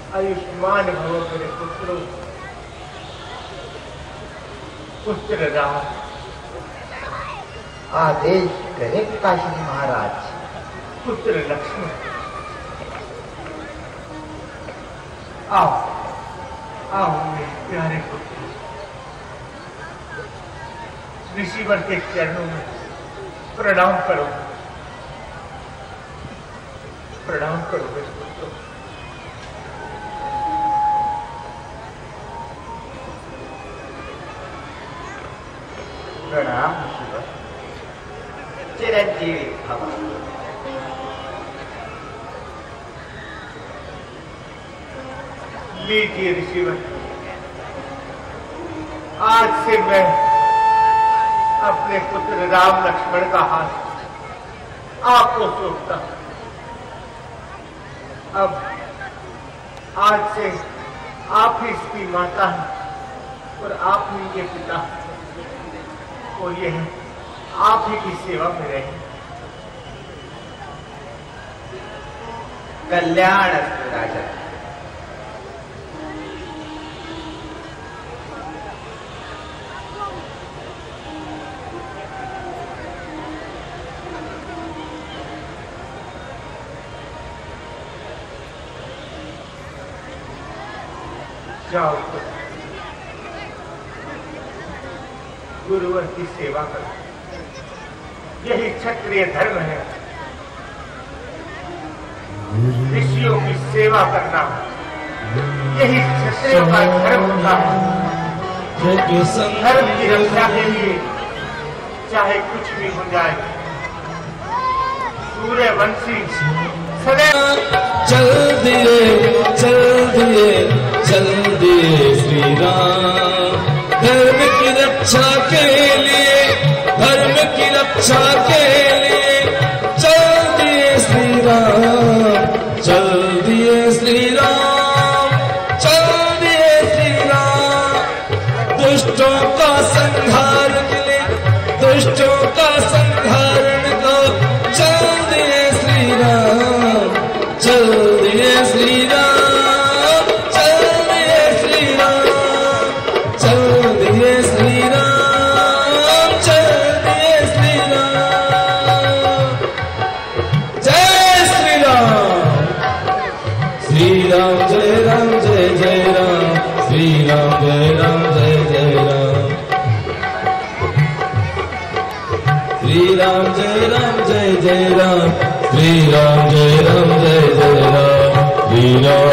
आयुष्मान भव मेरे पुत्रों। पुत्र राम। आदेश करें पिताश्री महाराज। पुत्र लक्ष्मण, आओ आओ मेरे प्यारे पुत्र, ऋषिवर के चरणों में प्रणाम करो, प्रणाम करो मेरे पुत्रों। प्रणाम ऋषिवर, चिरंजीवी भव। लीजिए ऋषिवर, आज से मैं अपने पुत्र राम लक्ष्मण का हाथ आपको सौंपता हूं। अब आज से आप ही इसकी माता हैं और आप ही के पिता, और ये है आप ही की सेवा में रहे। कल्याण राजा। जाओ गुरुवर की सेवा करो, यही क्षत्रिय धर्म है। ऋषियों की सेवा करना यही क्षत्रियों का धर्म होता है। धर्म की रक्षा के लिए चाहे कुछ भी हो जाए, सूर्यवंशी सदैव चल दिए चल दिए चल दिए श्री राम, धर्म की रक्षा के लिए, धर्म की रक्षा के लिए चल दिए श्री राम, चल दिए श्री राम, चल दिए श्री राम। दुष्टों का संहार के लिए, दुष्टों का संहारण को चल दिए श्री राम, चल दिए श्री राम, चल दिए श्री राम, चल दिए श्री राम, चल दिए श्री राम। जय श्री राम, श्री राम जय राम जय जय राम, श्री राम जय राम जय जय राम, श्री राम जय राम जय जय राम, श्री राम जय राम जय जय राम, श्री राम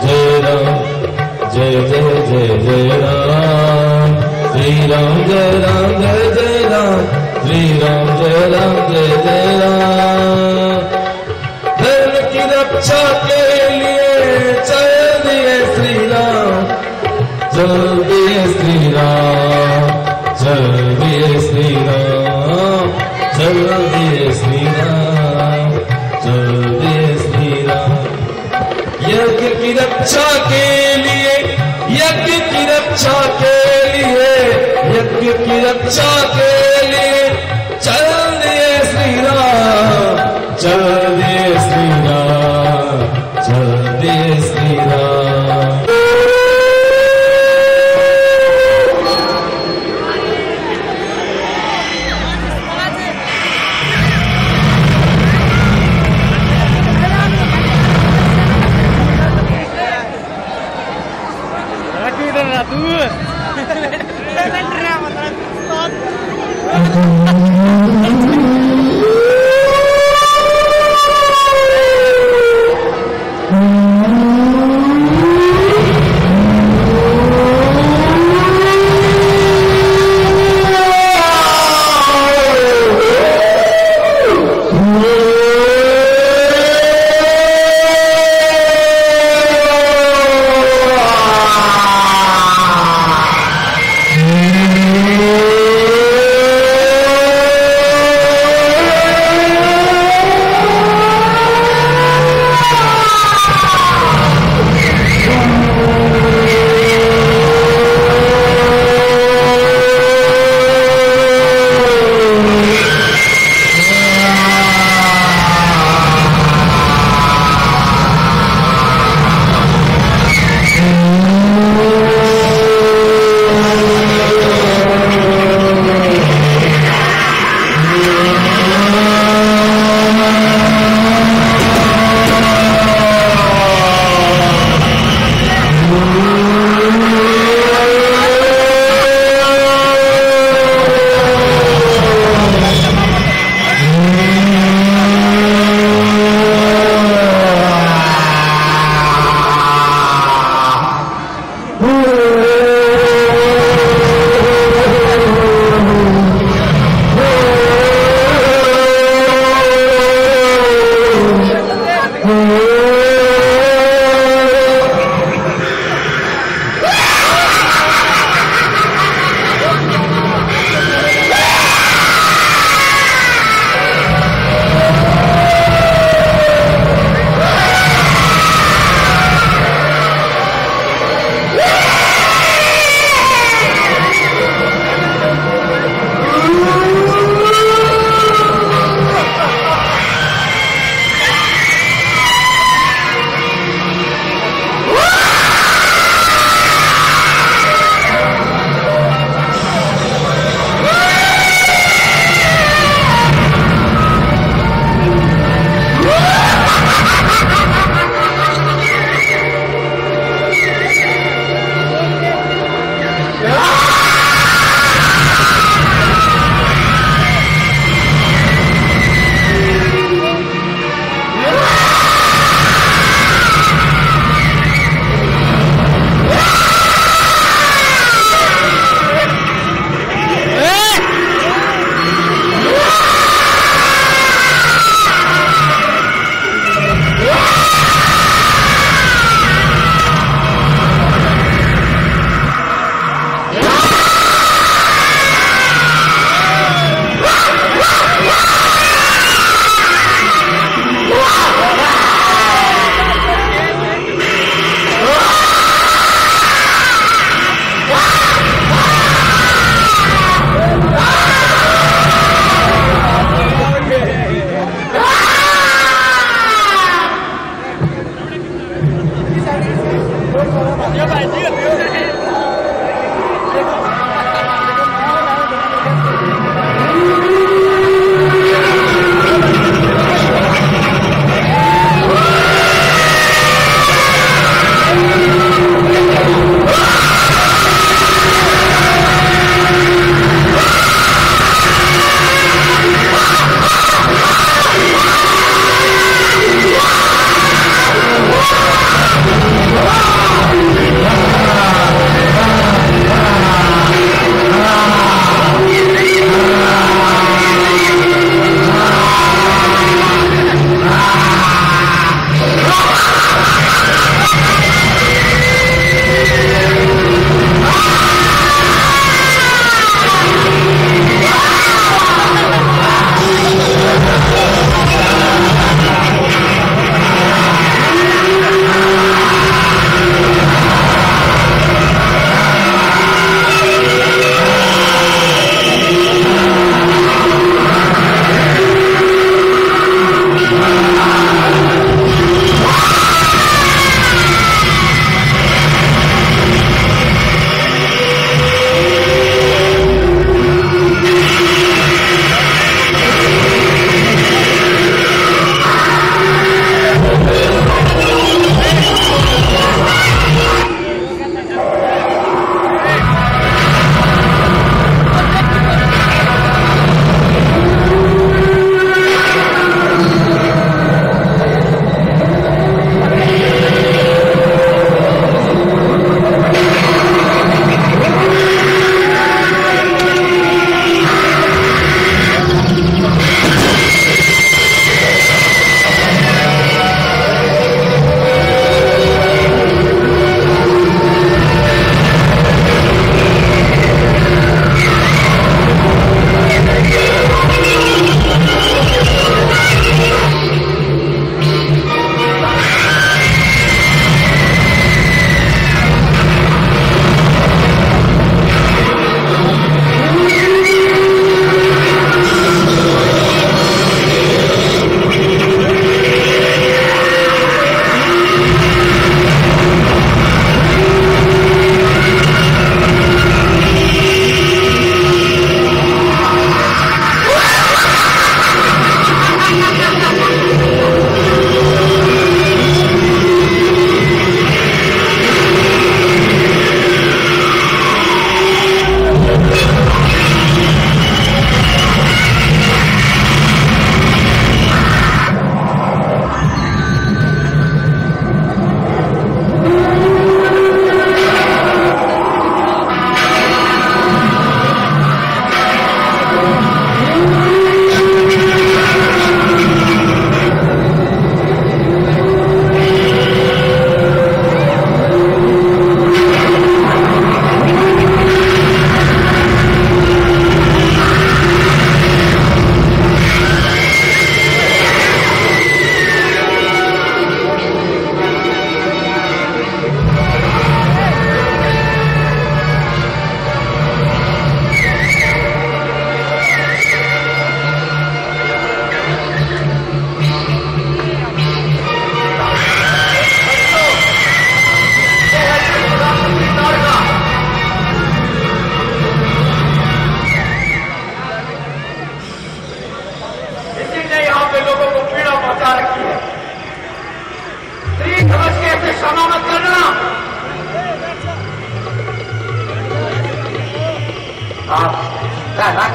जय राम जय जय जय जय राम, श्री राम जय राम जय जय राम, श्री राम जय राम जय जय राम। धर्म की रक्षा के लिए चल दिए श्री राम, चल दिए श्री राम, चल दिए श्री राम, चल दिए श्री राम, चल दिए श्री राम। यज्ञ की रक्षा के लिए, यज्ञ की रक्षा के लिए, यज्ञ की रक्षा के लिए चल दिए श्री राम, चल दिए श्री राम, चल दिए श्री राम। क्षमा मत करना। आप क्या ना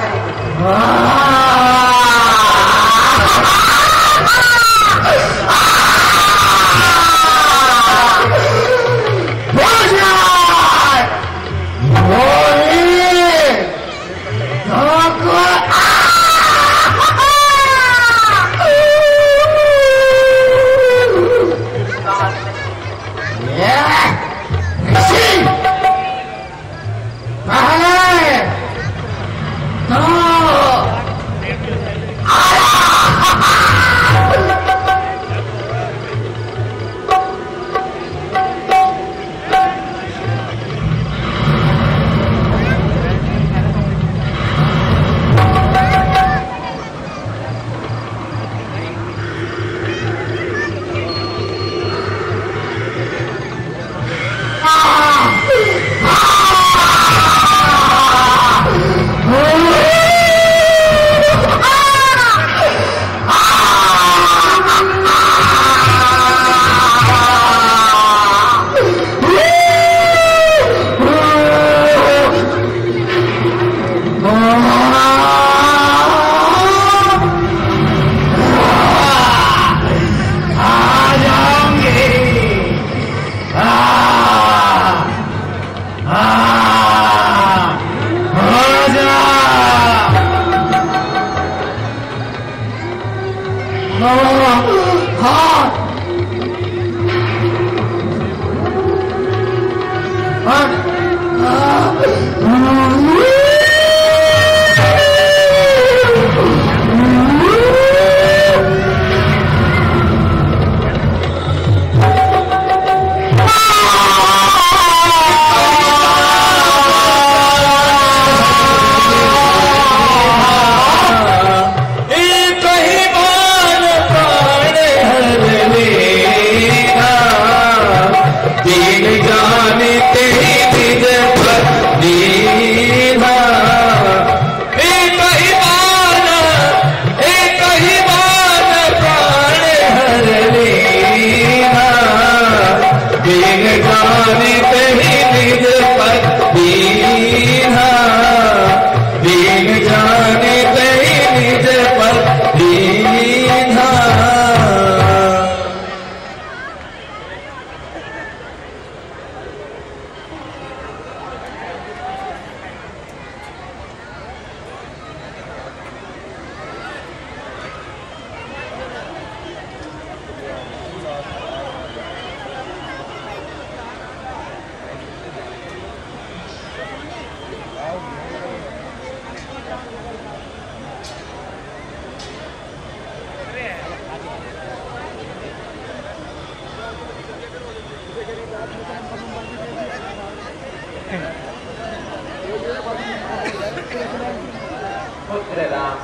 पुत्र राम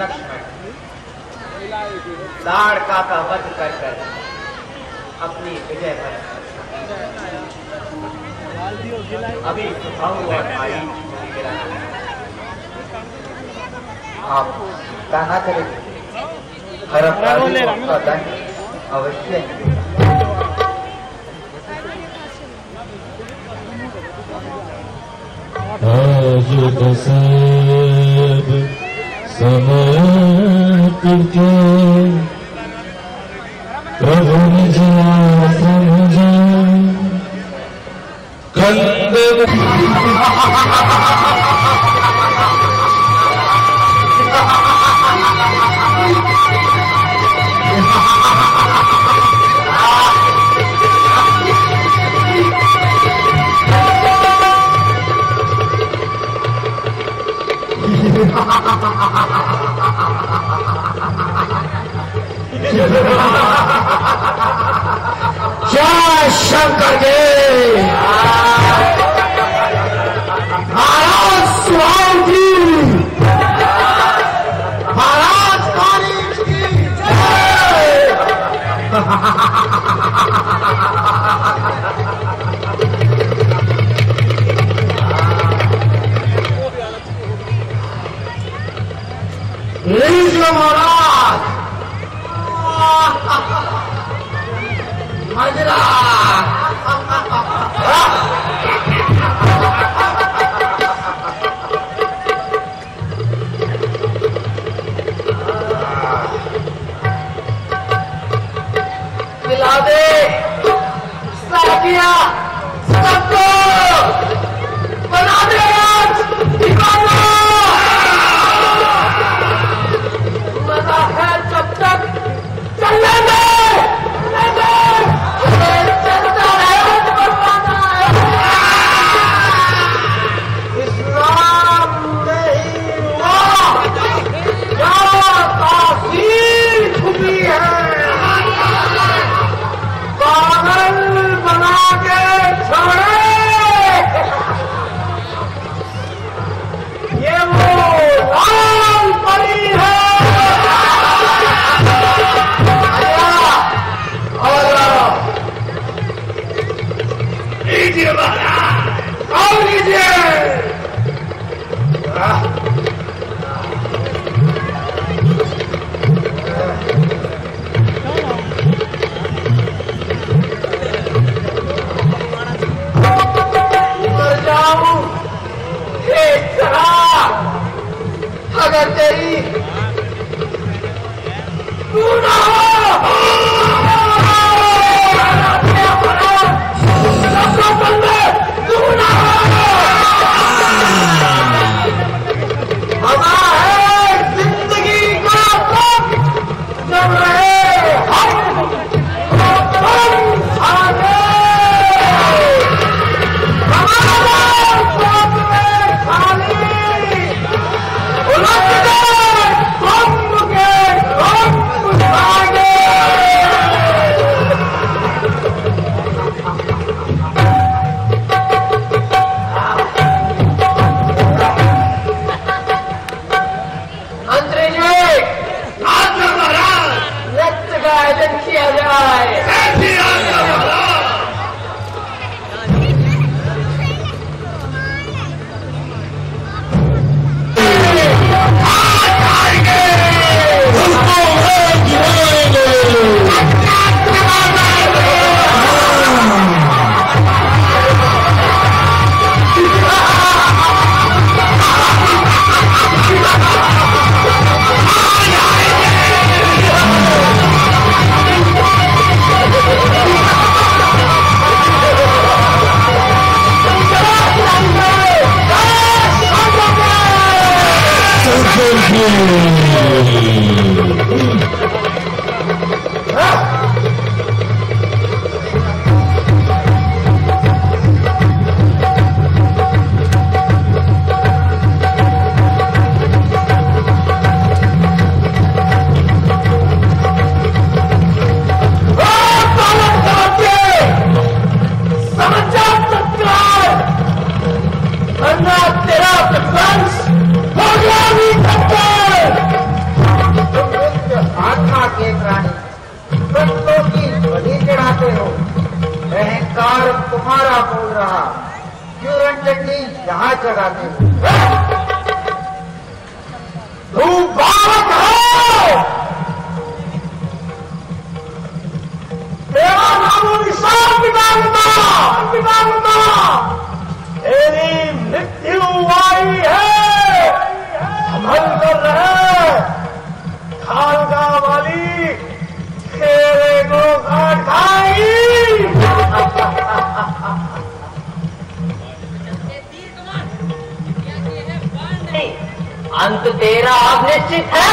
लक्ष्मण लाड़का का वध कर अपनी विजय पर अभी और भाई आप कहना करेंगे हर अवश्य आज सब समर्पित प्रभु निज समझा कंद जय शंकर के महाराज स्वामी जी महाराज कालीज की जय। महाराज मजरा दिला दे साकिया सबको बना दे आज दीवाना। मजा है जब तक चलने दे चलता है परवाना। इस्लाम नहीं हुआ क्या तासीर खुदी है। पागल बना के छोड़े ये वो लाल परी है। लीजिए महाराज, आओ लीजिए। मर जाऊं एक तरह अगर तेरी तू ना हो। अहंकार तुम्हारा बोल रहा, क्यों रणचंडी यहाँ चढ़ाते हो? तू बालक हो, तेरा नामो निशान बिगाड़ूंगा, तेरी मृत्यु आई है, संभल कर रहे। खालगा वाली तेरे को काट खाई। अंत तेरा अब निश्चित है,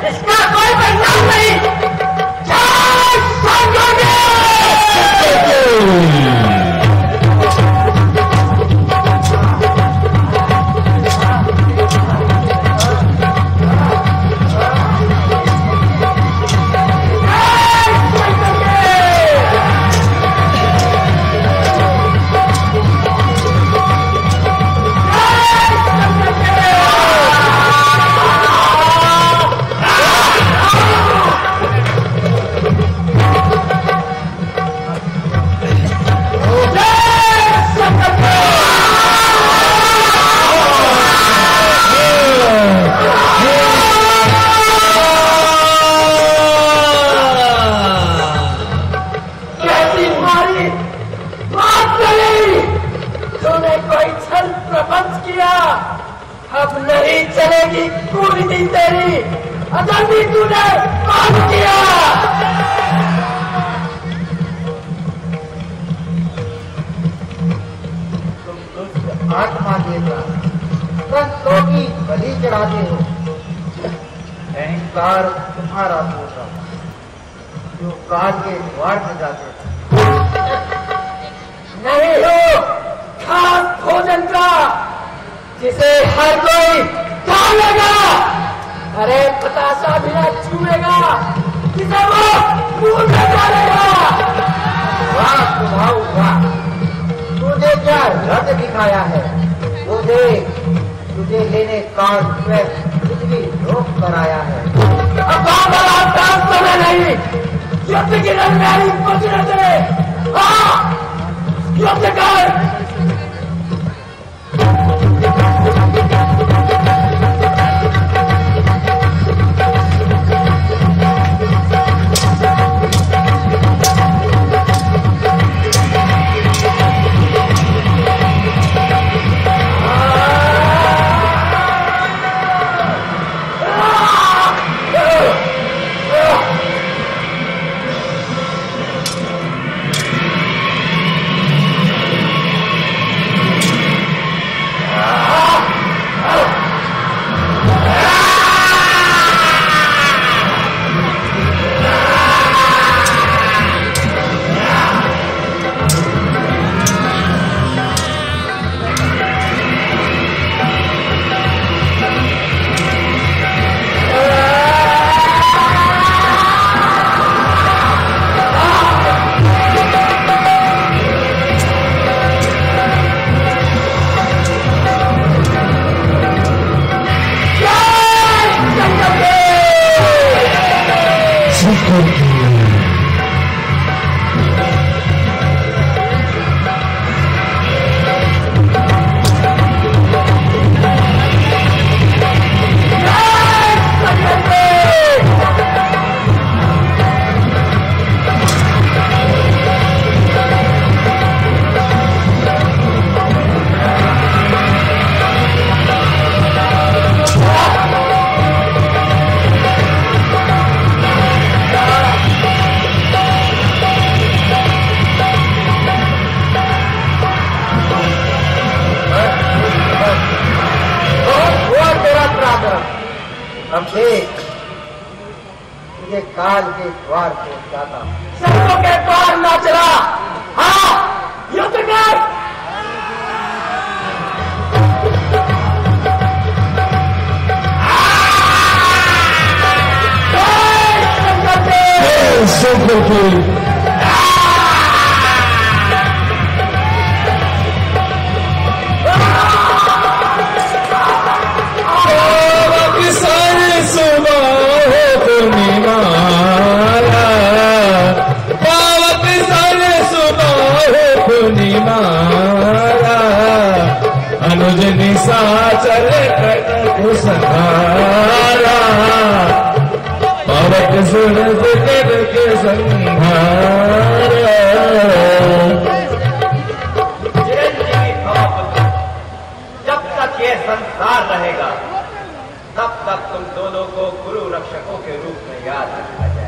इसका कोई परिणाम नहीं। अब नहीं चलेगी पूरी दिन तेरी, अगर भी तूने काम किया। बलि चढ़ाते हो। अहंकार तुम्हारा पोषा जो काल के द्वार से जाते हो। नहीं हो खास भोजन का जिसे हर कोई खा लेगा, अरे पतासा भी न छूएगा जिसे वो मुंह में डालेगा। वाह सुभाव वाह, तुझे क्या रथ दिखाया है वो देख, तुझे लेने काल पे कुछ भी रोक कर आया है। अब समय नहीं, युद्ध की रणभूमि पहुंचने दे। हाँ युद्ध कर। अब देख तुझे काल के द्वार को जाता, सबों के द्वार ना चला। हाँ युद्ध कर। अनुज निशाचर को संहारा, पावक सूरज करके संहारा। चिरंजीवी भव, जब तक ये संसार रहेगा तब तक तुम दोनों को गुरु रक्षकों के रूप में याद रखा जाए।